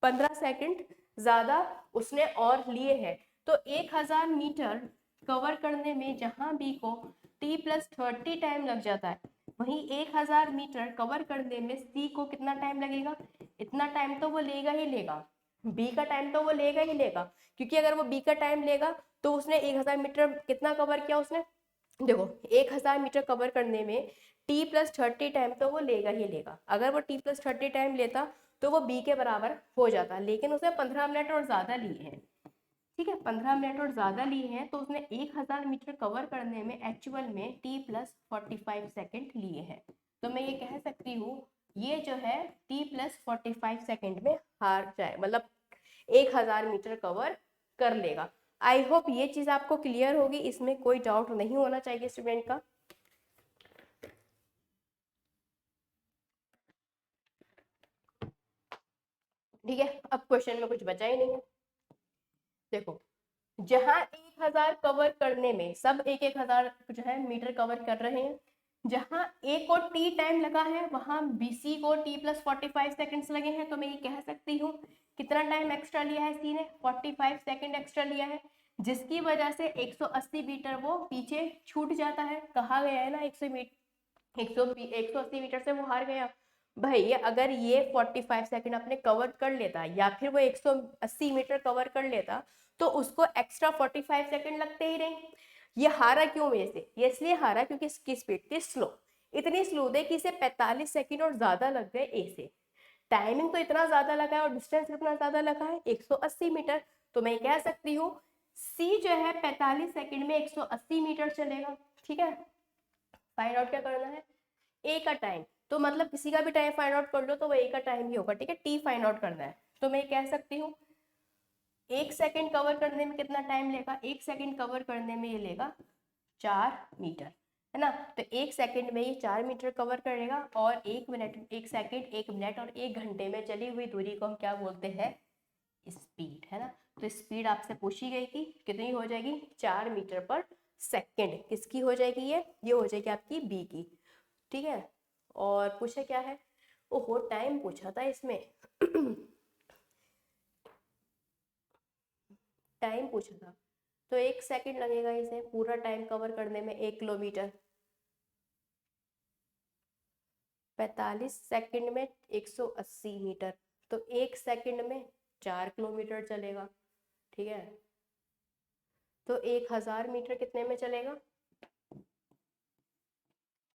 15 सेकंड ज्यादा उसने और लिए हैं। तो 1000 मीटर कवर करने में जहां बी को टी प्लस 30 टाइम लग जाता है, वहीं 1000 मीटर कवर करने में सी को कितना टाइम लगेगा? इतना टाइम तो वो लेगा ही लेगा, बी का टाइम तो वो लेगा ही लेगा, क्योंकि अगर वो बी का टाइम लेगा तो उसने 1000 मीटर कितना कवर किया उसने? देखो 1000 मीटर कवर करने में टी प्लस 30 टाइम तो वो लेगा ही लेगा। अगर वो टी प्लस 30 टाइम लेता तो वो बी के बराबर हो जाता, लेकिन उसने 15 मिनट और ज्यादा लिए हैं, ठीक है। 15 मिनट और ज्यादा लिए हैं, तो उसने 1000 मीटर कवर करने में एक्चुअल में टी प्लस 45 सेकेंड लिए हैं। तो मैं ये कह सकती हूँ ये जो है टी प्लस 45 सेकेंड में हार जाए, मतलब 1000 मीटर कवर कर लेगा। आई होप ये चीज आपको क्लियर होगी, इसमें कोई डाउट नहीं होना चाहिए स्टूडेंट का। ठीक है, अब क्वेश्चन में कुछ बचा ही नहीं है। देखो जहां 1000 कवर करने में सब एक एक हजार जो है मीटर कवर कर रहे हैं, जहां ए को टी टाइम लगा है वहां बीसी को टी प्लस 45 सेकेंड्स लगे हैं। तो मैं ये कह सकती हूँ कितना टाइम एक्स्ट्रा लिया है सी ने? 45 सेकेंड एक्स्ट्रा लिया है, जिसकी वजह से 180 मीटर वो पीछे छूट जाता है। कहा गया है ना 180 मीटर से वो हार गया। भाई अगर ये 45 सेकंड अपने कवर कर लेता या फिर वो 180 मीटर कवर कर लेता तो उसको एक्स्ट्रा 45 सेकंड लगते ही रहे। ये हारा क्यों मेरे से? ये इसलिए हारा क्योंकि इसकी स्पीड थी स्लो, इतनी स्लो थी कि इसे 45 सेकंड और ज्यादा लग गए ए से। टाइमिंग तो इतना ज्यादा लगा है और डिस्टेंस कितना ज्यादा लगा है? 180 मीटर। तो मैं कह सकती हूँ सी जो है 45 सेकंड में 180 मीटर चलेगा, ठीक है। फाइंड आउट क्या करना है? ए का टाइम। तो मतलब किसी का भी टाइम फाइंड आउट कर लो तो वो ए का टाइम ही होगा, ठीक है। टी फाइंड आउट करना है, तो मैं कह सकती हूँ 1 सेकंड कवर करने में कितना टाइम लेगा? 1 सेकंड कवर करने में ये लेगा 4 मीटर, है ना। तो 1 सेकंड में ये 4 मीटर कवर करेगा, और 1 मिनट, 1 सेकंड, 1 मिनट और 1 घंटे में चली हुई दूरी को हम क्या बोलते हैं? स्पीड, है ना। तो स्पीड आपसे पूछी गई थी कितनी हो जाएगी? 4 मीटर पर सेकेंड। किसकी हो जाएगी? ये हो जाएगी आपकी बी की, ठीक है। और पूछा क्या है? ओहो टाइम पूछा था इसमें टाइम पूछा था, तो 1 सेकंड लगेगा इसे पूरा टाइम कवर करने में। 1 किलोमीटर 45 सेकंड में 180 मीटर, तो 1 सेकंड में 4 किलोमीटर चलेगा, ठीक है। तो 1000 मीटर कितने में चलेगा,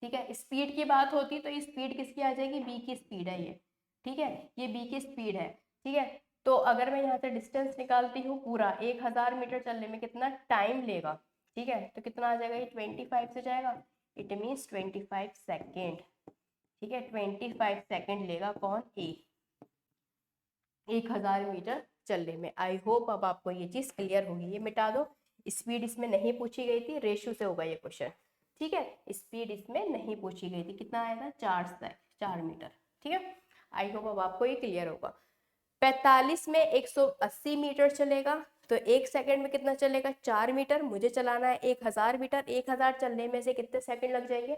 ठीक है। स्पीड की बात होती तो ये स्पीड किसकी आ जाएगी, बी की स्पीड है ये, ठीक है, ये बी की स्पीड है, ठीक है। तो अगर मैं यहाँ से डिस्टेंस निकालती हूँ पूरा 1000 मीटर चलने में कितना टाइम लेगा, ठीक है, तो कितना आ जाएगा, ये 25 से जाएगा, इट मीन्स 25 सेकेंड, ठीक है। 25 सेकेंड लेगा कौन, ए, 1000 मीटर चलने में। आई होप अब आपको ये चीज क्लियर होगी। ये मिटा दो, स्पीड इसमें नहीं पूछी गई थी, रेशियो से होगा ये क्वेश्चन, ठीक है। स्पीड इसमें नहीं पूछी गई थी, कितना आया था, 4 मीटर, ठीक है। आई होप अब आपको ये क्लियर होगा। 45 में 180 मीटर चलेगा, तो 1 सेकंड में कितना चलेगा, 4 मीटर। मुझे चलाना है 1000 मीटर, 1000 चलने में से कितने सेकंड लग जाएंगे,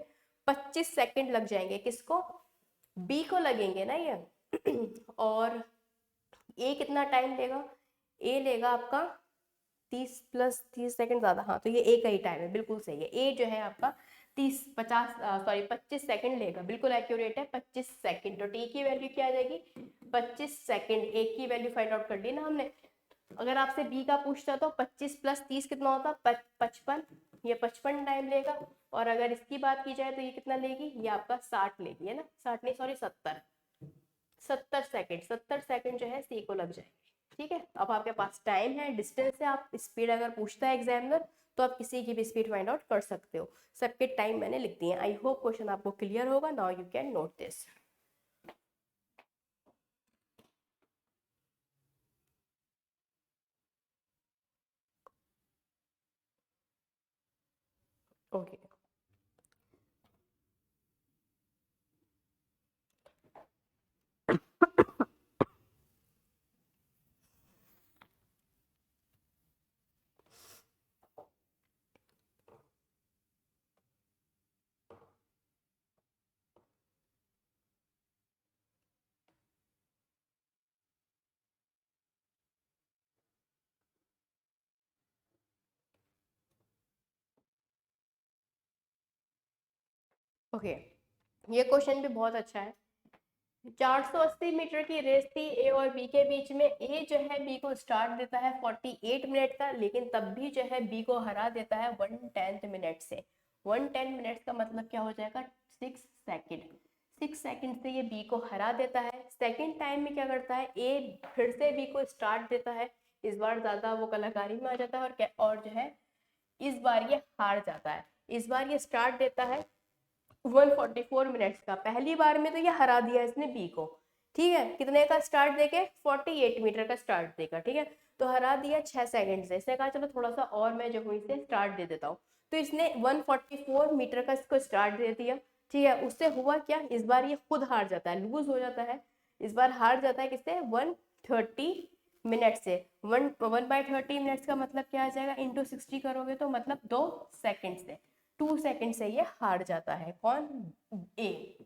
25 सेकंड लग जाएंगे। किसको, बी को लगेंगे ना ये और ए कितना टाइम लेगा, ए लेगा आपका 30 प्लस 30 सेकंड ज्यादा, हाँ तो ये ए का ही टाइम है, बिल्कुल सही है। ए जो है आपका 25 सेकंड लेगा, बिल्कुल एक्यूरेट है, 25 सेकंड। तो टी की वैल्यू क्या आ जाएगी, 25 सेकंड। ए की वैल्यू फाइंड आउट कर ली ना हमने। अगर आपसे बी का पूछता तो 25 प्लस 30 कितना होता, 55, ये 55 टाइम लेगा। और अगर इसकी बात की जाए तो ये कितना लेगी, ये आपका 60 लेगी, है ना, 60 नहीं सॉरी 70 सेकंड, 70 सेकंड जो है सी को लग जाएगी, ठीक है। अब आपके पास टाइम है, डिस्टेंस है, आप स्पीड अगर पूछता है एग्जामिनर तो आप किसी की भी स्पीड फाइंड आउट कर सकते हो। सबके टाइम मैंने लिख दिए। आई होप क्वेश्चन आपको क्लियर होगा। Now you can note this. Okay, okay, ये क्वेश्चन भी बहुत अच्छा है। 480 मीटर की रेस थी ए और बी के बीच में। ए जो है बी को स्टार्ट देता है 48 मिनट का, लेकिन तब भी जो है बी को हरा देता है 1/10 मिनट से। 1/10 मिनट का मतलब क्या हो जाएगा, 6 सेकंड। 6 सेकंड से ये बी को हरा देता है। सेकंड टाइम में क्या करता है, ए फिर से बी को स्टार्ट देता है। इस बार ज्यादा वो कलाकारी में आ जाता है और जो है इस बार ये हार जाता है। इस बार ये स्टार्ट देता है 144 मिनट्स का। पहली बार में तो ये हरा दिया इसने बी को, ठीक है, कितने का स्टार्ट देके 48 मीटर का स्टार्ट देगा, ठीक है। तो हरा दिया 6 सेकंड से। इसने कहा चलो थोड़ा सा और मैं जो हूँ इसे स्टार्ट दे देता हूँ, तो इसने 144 मीटर का इसको स्टार्ट दे दिया, ठीक है। उससे हुआ क्या, इस बार ये खुद हार जाता है, लूज हो जाता है। इस बार हार जाता है किससे, 130 मिनट से। 1/30 मिनट्स का मतलब क्या आ जाएगा, इंटू 60 करोगे तो मतलब 2 सेकंड से। 2 सेकंड से ये हार जाता है, कौन, ए,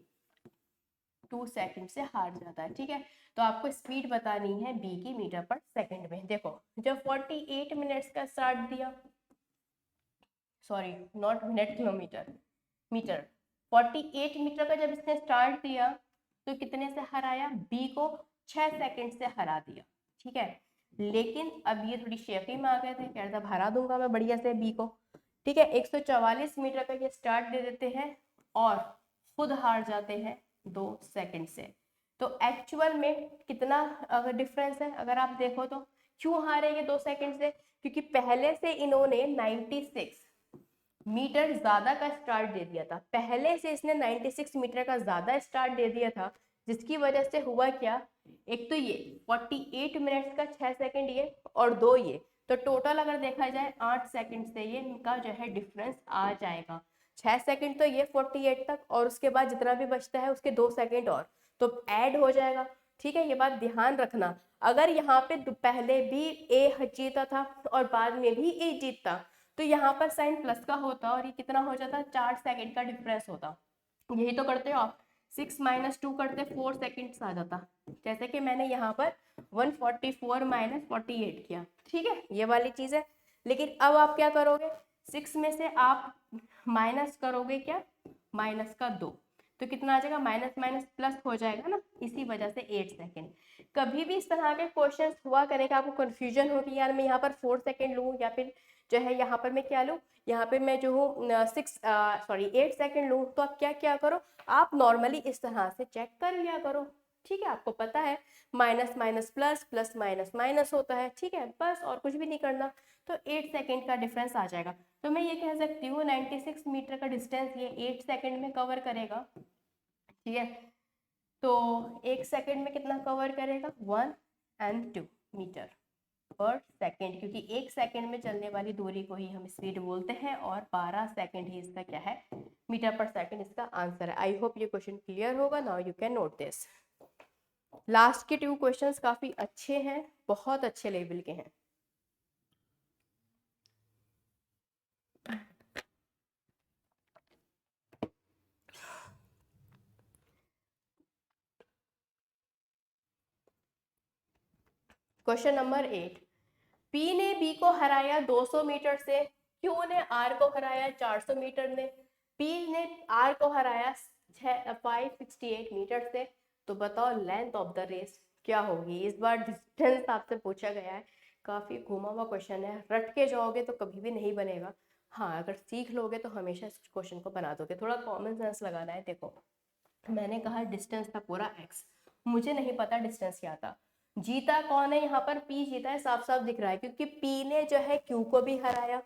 2 सेकंड से हार जाता है, ठीक है। तो आपको स्पीड बतानी है बी की मीटर पर सेकंड में। देखो जब 48 मिनट्स का स्टार्ट दिया, sorry not minute, kilometre, metre, 48 metre का जब इसने स्टार्ट दिया तो कितने से हराया, बी को 6 सेकंड से हरा दिया, ठीक है। लेकिन अब ये थोड़ी शेफी में आ गए थे, कह रहे थे हरा दूंगा मैं बढ़िया से बी को, ठीक है। 144 मीटर का ये स्टार्ट दे देते हैं और खुद हार जाते हैं 2 सेकंड से। तो एक्चुअल में कितना अगर डिफरेंस है, अगर आप देखो तो क्यों हारे ये 2 सेकंड से, क्योंकि पहले से इन्होंने 96 मीटर ज्यादा का स्टार्ट दे दिया था। पहले से इसने 96 मीटर का ज्यादा स्टार्ट दे दिया था, जिसकी वजह से हुआ क्या, एक तो ये 48 मिनट्स का 6 सेकंड ये और 2 ये, तो टोटल अगर देखा जाए 8 सेकंड से ये इनका जो है डिफरेंस आ जाएगा। 6 सेकंड तो ये 48 तक, और उसके बाद जितना भी बचता है उसके 2 सेकंड और तो ऐड हो जाएगा, ठीक है। ये बात ध्यान रखना। अगर यहाँ पे पहले भी ए जीता था और बाद में भी ए जीतता तो यहाँ पर साइन प्लस का होता और ये कितना हो जाता, 4 सेकंड का डिफरेंस होता। यही तो करते हो आप, 6 - 2 करते 4 सेकंड्स आ जाता, जैसे कि मैंने यहाँ पर 144 - 48 किया, ठीक है, ये वाली चीज है। लेकिन अब आप क्या करोगे, 6 में से आप माइनस करोगे क्या, -2, तो कितना आ जाएगा, माइनस माइनस प्लस हो जाएगा ना, इसी वजह से 8 सेकेंड। कभी भी इस तरह के क्वेश्चन हुआ करें कि आपको कंफ्यूजन हो कि यार मैं यहाँ पर 4 सेकेंड लूँ या फिर जो है यहाँ पर मैं क्या लूँ, यहाँ पे मैं जो हूँ 8 सेकेंड लूँ, तो आप क्या क्या करो, आप नॉर्मली इस तरह से चेक कर लिया करो। ठीक है, आपको पता है minus minus plus, plus minus minus होता है। ठीक है, बस और कुछ भी नहीं करना, तो 8 सेकेंड का डिफरेंस आ जाएगा। तो मैं ये कह सकती हूँ 96 मीटर का डिस्टेंस ये 8 सेकेंड में कवर करेगा। ठीक है, तो 1 सेकेंड में कितना कवर करेगा, 1 and 2 मीटर पर सेकेंड, क्योंकि 1 सेकेंड में चलने वाली दूरी को ही हम स्पीड बोलते हैं और 12 सेकेंड ही इसका क्या है, मीटर पर सेकेंड इसका आंसर है। आई होप ये क्वेश्चन क्लियर होगा। Now you can note this. Last के 2 क्वेश्चंस काफी अच्छे हैं, बहुत अच्छे लेवल के हैं। क्वेश्चन नंबर 8, P ने B को हराया 200 मीटर से, Q ने R को हराया 400 मीटर में, P ने R को हराया 568 मीटर से। तो बताओ लेंथ ऑफ द रेस क्या होगी। इस बार डिस्टेंस आपसे पूछा गया है, काफी घुमा हुआ क्वेश्चन है, रट के जाओगे तो कभी भी नहीं बनेगा। हाँ, अगर सीख लोगे तो हमेशा इस क्वेश्चन को बना दोगे। थोड़ा कॉमन सेंस लगाना है। देखो, मैंने कहा डिस्टेंस था पूरा x, मुझे नहीं पता डिस्टेंस क्या था। जीता कौन है यहाँ पर, P जीता है, साफ साफ दिख रहा है, क्योंकि P ने जो है Q को भी हराया,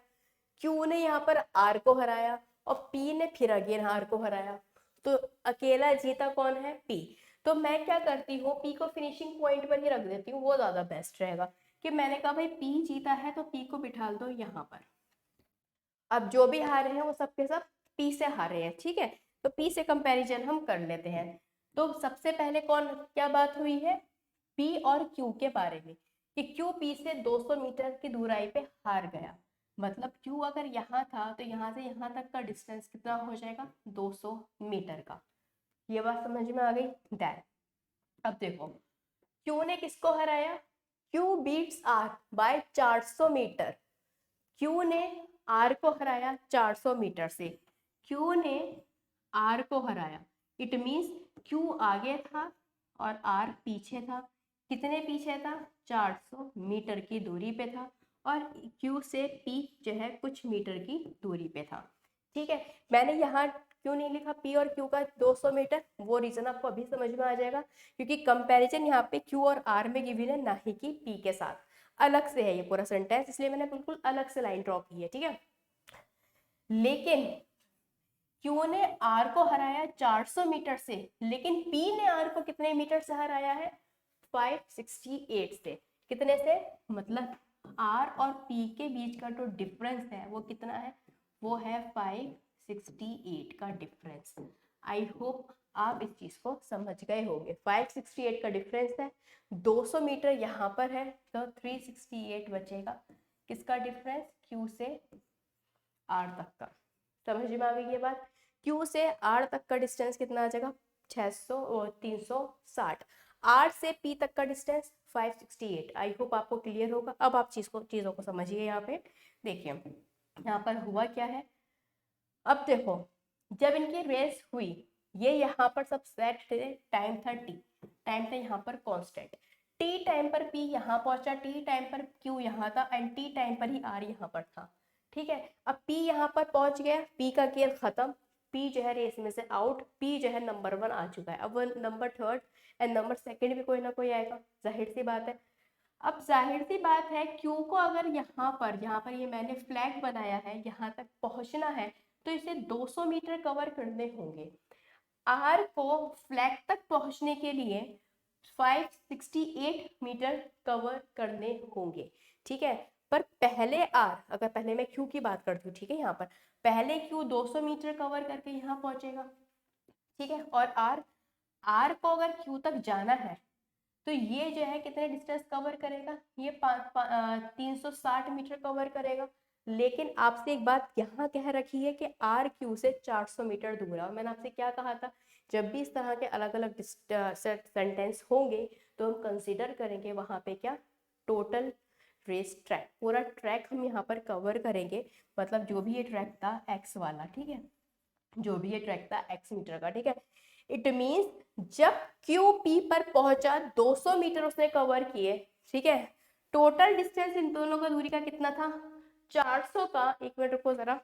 Q ने यहाँ पर R को हराया और P ने फिर अगेन R को हराया। तो अकेला जीता कौन है, P। तो मैं क्या करती हूँ, P को फिनिशिंग पॉइंट पर ही रख देती हूँ, वो ज्यादा बेस्ट रहेगा। कि मैंने कहा भाई P जीता है तो P को बिठा दो यहाँ पर। अब जो भी हारे हैं वो सबके सब P से हारे हैं। ठीक है, तो P से कंपैरिजन हम कर लेते हैं। तो सबसे पहले कौन क्या बात हुई है, P और Q के बारे में, कि Q P से 200 मीटर की दूराई पे हार गया। मतलब Q अगर यहाँ था तो यहाँ से यहाँ तक का डिस्टेंस कितना हो जाएगा, 200 मीटर का। ये बात समझ में आ गई। दैट अब देखो, Q ने किसको हराया, Q beats R by 400 metre. Q ने R को हराया 400 मीटर से, Q ने R को हराया, इट मीन्स Q आगे था और R पीछे था। कितने पीछे था, 400 मीटर की दूरी पे था, और Q से P जो है कुछ मीटर की दूरी पे था। ठीक है, मैंने यहाँ क्यों नहीं लिखा P और Q का 200 मीटर, वो रीजन आपको अभी समझ में आ जाएगा, क्योंकि कंपैरिजन यहाँ पे Q और R में गिवन है, ना ही कि P के साथ। अलग से है ये पूरा सेंटेंस, इसलिए मैंने बिल्कुल अलग से लाइन ड्रॉ की है। ठीक है, लेकिन Q ने R को हराया 400 मीटर से, लेकिन P ने R को कितने मीटर से हराया है, 568 से। कितने से, मतलब R और P के बीच का जो डिफरेंस है वो कितना है, वो है 568 का डिफरेंस। आई होप आप इस चीज को समझ गए होंगे। 568 का डिफरेंस है, 200 मीटर यहाँ पर है, तो 368 बचेगा किसका डिफरेंस, Q से R तक का। समझ में आ गई ये बात। Q से R तक का डिस्टेंस कितना आ जाएगा, 600 और 360। R से P तक का डिस्टेंस 568। आई होप आपको क्लियर होगा। अब आप चीजों को समझिए। यहाँ पे देखिए, यहाँ पर हुआ क्या है, अब देखो, जब इनकी रेस हुई, ये यहाँ पर सब सेट थे, टाइम था T, टाइम था यहाँ पर कांस्टेंट। T टाइम पर P यहाँ पहुंचा, T टाइम पर Q यहाँ था, एंड T टाइम पर ही R यहाँ पर था। ठीक है, अब P यहाँ पर पहुंच गया, P का गेम खत्म, P जो है रेस में से आउट, P जो है नंबर 1 आ चुका है। अब नंबर 3 एंड नंबर 2 भी कोई ना कोई आएगा, जाहिर सी बात है। अब जाहिर सी बात है, Q को अगर यहाँ पर ये मैंने फ्लैग बनाया है, यहाँ तक पहुंचना है, तो इसे 200 मीटर कवर करने होंगे। R को फ्लैग तक पहुंचने के लिए 568 मीटर कवर करने होंगे। ठीक है, पर पहले R, अगर पहले मैं Q की बात करती हूँ, ठीक है, यहाँ पर पहले Q 200 मीटर कवर करके यहाँ पहुंचेगा। ठीक है, और R को अगर Q तक जाना है, तो ये जो है कितने डिस्टेंस कवर करेगा, ये 360 मीटर कवर करेगा। लेकिन आपसे एक बात यहाँ कह रखी है कि R Q से 400 मीटर दूर है। और मैंने आपसे क्या कहा था, जब भी इस तरह के अलग अलग सेंटेंस होंगे तो हम कंसीडर करेंगे वहां पे क्या, टोटल रेस ट्रैक, पूरा ट्रैक हम यहाँ पर कवर करेंगे। मतलब जो भी ये ट्रैक था x वाला, ठीक है, जो भी ये ट्रैक था x मीटर का। ठीक है, इट मीन्स जब क्यू पी पर पहुंचा 200 मीटर उसने कवर किए, ठीक है। टोटल डिस्टेंस इन दोनों का दूरी का कितना था, 400 का, एक मिनट रुको जरा,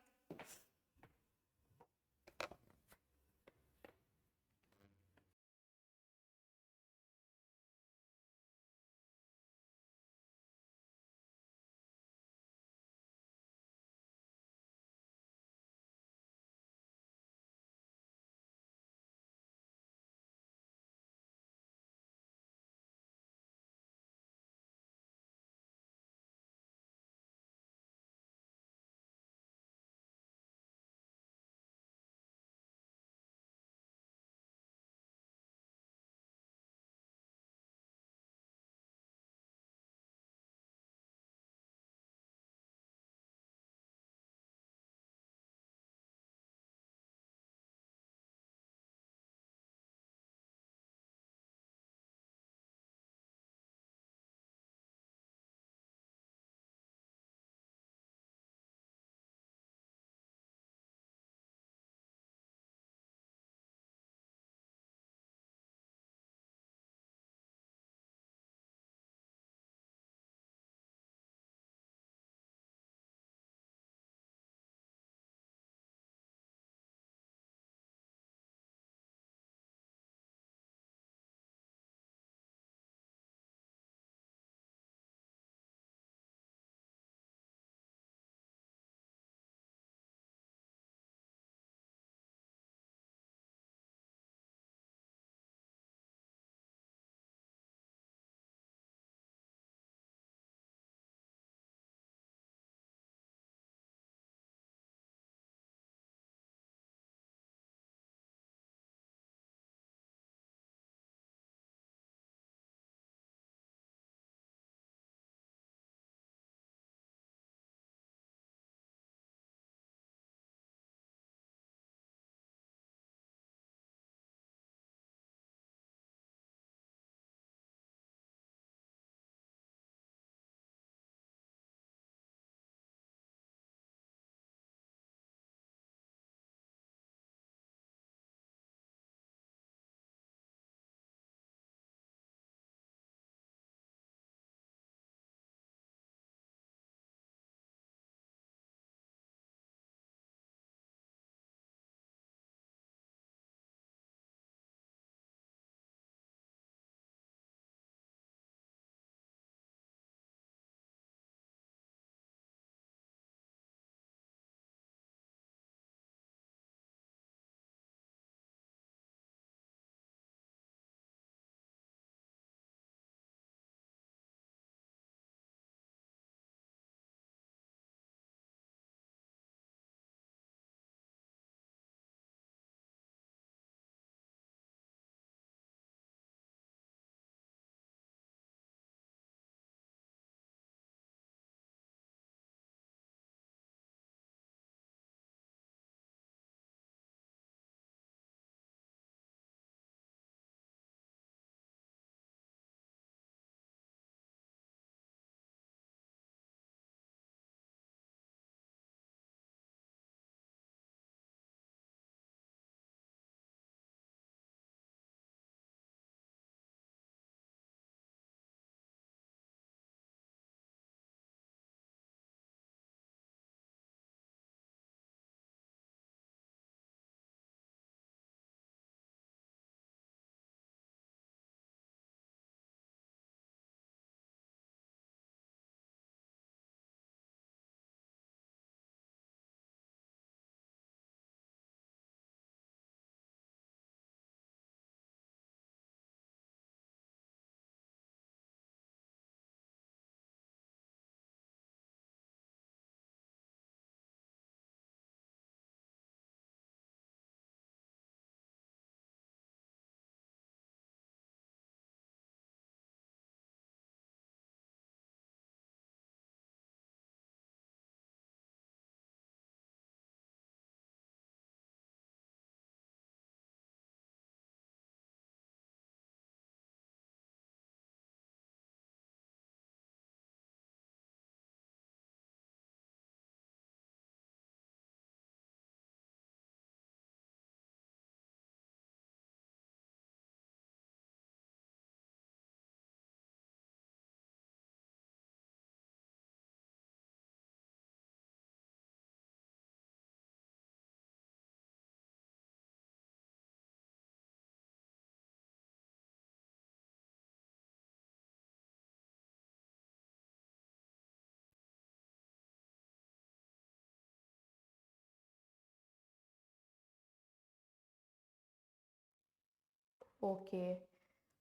ओके,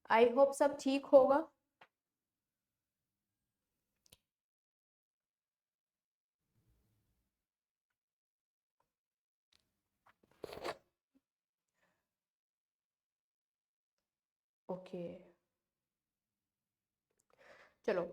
आई होप सब ठीक होगा। ओके, चलो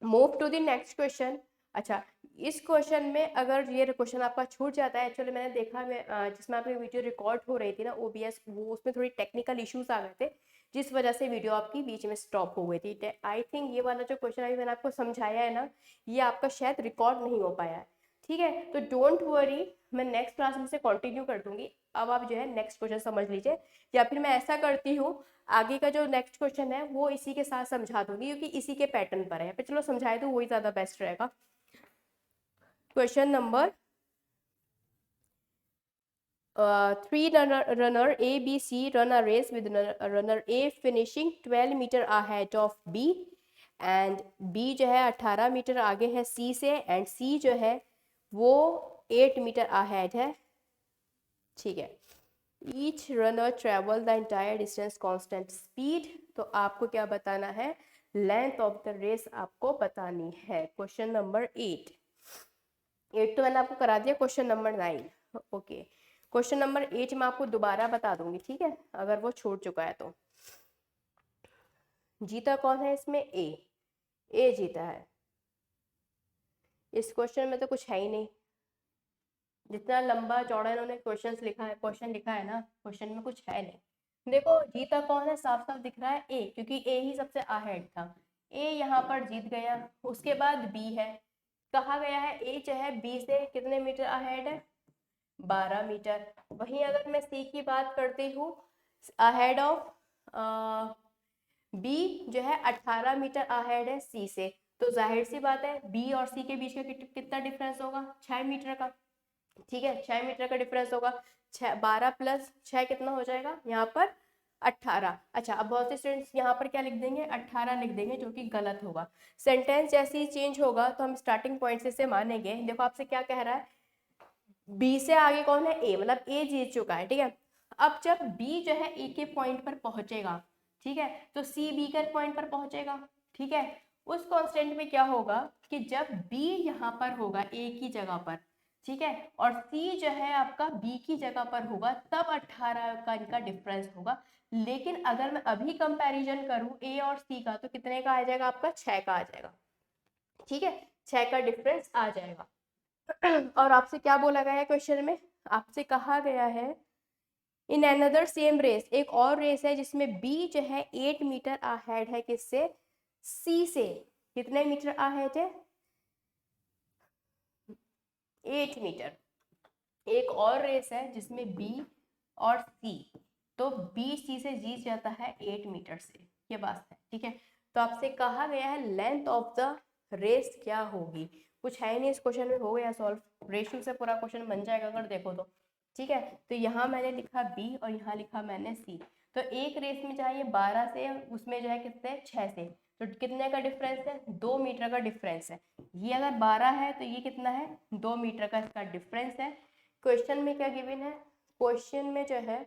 move to the next question. अच्छा, इस क्वेश्चन में अगर ये क्वेश्चन आपका छूट जाता है, एक्चुअली मैंने देखा, मैं जिसमें आपकी वीडियो रिकॉर्ड हो रही थी ना ओबीएस, वो उसमें थोड़ी टेक्निकल इश्यूज आ गए थे, जिस वजह से वीडियो आपकी बीच में स्टॉप हो गई थी। आई थिंक ये वाला जो क्वेश्चन अभी मैंने आपको समझाया है ना, ये आपका शायद रिकॉर्ड नहीं हो पाया है। ठीक है, तो डोंट वरी, मैं नेक्स्ट क्लास में से कंटिन्यू कर दूंगी। अब आप जो है नेक्स्ट क्वेश्चन समझ लीजिए, या फिर मैं ऐसा करती हूँ, आगे का जो नेक्स्ट क्वेश्चन है वो इसी के साथ समझा दूंगी, क्योंकि इसी के पैटर्न पर है। चलो समझाए तो वही ज्यादा बेस्ट रहेगा। Question number 3 runner A, B, C run a race with runner A finishing 12 metre ahead of B, and B जो है 18 मीटर आगे है C से, एंड C जो है वो 8 मीटर ahead है। ठीक है, each runner travel the entire distance constant speed. तो आपको क्या बताना है, लेंथ ऑफ द रेस आपको बतानी है। क्वेश्चन नंबर 8 तो मैंने आपको करा दिया, question number 9। Okay, question number 8 मैं आपको दोबारा बता दूंगी, ठीक है, अगर वो छूट चुका है तो। जीता कौन है इसमें, ए जीता है। इस क्वेश्चन में तो कुछ है ही नहीं, जितना लंबा चौड़ा इन्होंने क्वेश्चन लिखा है ना, क्वेश्चन में कुछ है नहीं। देखो जीता कौन है, साफ साफ दिख रहा है ए, क्योंकि ए ही सबसे अहेड था। ए यहाँ पर जीत गया। उसके बाद बी है, कहा गया है ए जो है बी से कितने मीटर अहेड है, 12 मीटर। वहीं अगर मैं सी की बात करती हूँ, अहेड ऑफ बी जो है 18 मीटर अहेड है सी से। तो जाहिर सी बात है बी और सी के बीच का कितना डिफरेंस होगा, 6 मीटर का। ठीक है, 6 मीटर का डिफरेंस होगा। 12 प्लस 6 कितना हो जाएगा यहाँ पर, 18। अच्छा, अब बहुत से स्टूडेंट्स यहाँ पर क्या लिख देंगे, 18 लिख देंगे, जो कि गलत होगा। सेंटेंस जैसे ही चेंज होगा तो हम स्टार्टिंग पॉइंट से इसे मानेंगे। देखो आपसे क्या कह रहा है, बी से आगे कौन है, ए, मतलब ए जीत चुका है। ठीक है, अब जब बी जो है ए के पॉइंट पर पहुंचेगा, ठीक है, तो सी बी के पॉइंट पर पहुंचेगा। ठीक है, उस कांस्टेंट में क्या होगा कि जब बी यहाँ पर होगा ए की जगह पर, ठीक है, और सी जो है आपका बी की जगह पर होगा, तब 18 का इनका डिफरेंस होगा। लेकिन अगर मैं अभी कंपैरिजन करूं ए और सी का, तो कितने का आ जाएगा आपका, 6 का आ जाएगा। ठीक है, 6 का डिफरेंस आ जाएगा। और आपसे क्या बोला गया है क्वेश्चन में, आपसे कहा गया है इन अनदर सेम रेस, एक और रेस है जिसमें बी जो है 8 मीटर अहेड है किससे, सी से। कितने मीटर अहेड है, 8 मीटर। एक और रेस है जिसमें बी और सी, तो बी सी से जीत जाता है 8 मीटर से, ये बात है। ठीक है, तो आपसे कहा गया है लेंथ ऑफ द रेस क्या होगी। कुछ है नहीं इस क्वेश्चन में, हो गया सॉल्व, रेशियो से पूरा क्वेश्चन बन जाएगा अगर देखो तो। ठीक है, तो यहाँ मैंने लिखा बी और यहाँ लिखा मैंने सी। तो एक रेस में चाहिए 12 से, उसमें जो है कितने, 6 से, तो कितने का डिफरेंस है, 2 मीटर का डिफरेंस है। ये अगर 12 है तो ये कितना है, 2 मीटर का इसका डिफरेंस है। क्वेश्चन में क्या गिवन है, क्वेश्चन में जो है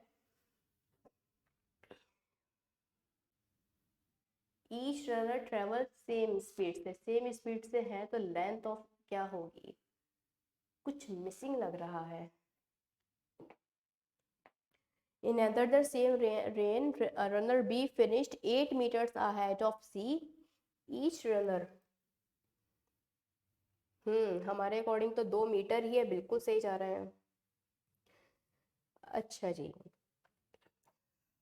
each runner travel same speed से है, तो लेंथ ऑफ क्या होगी, कुछ मिसिंग लग रहा है। In another same rain, runner B finished 8 meters ahead of C. Each runner, हमारे अकॉर्डिंग तो 2 मीटर ही है, बिल्कुल सही जा रहे हैं। अच्छा जी,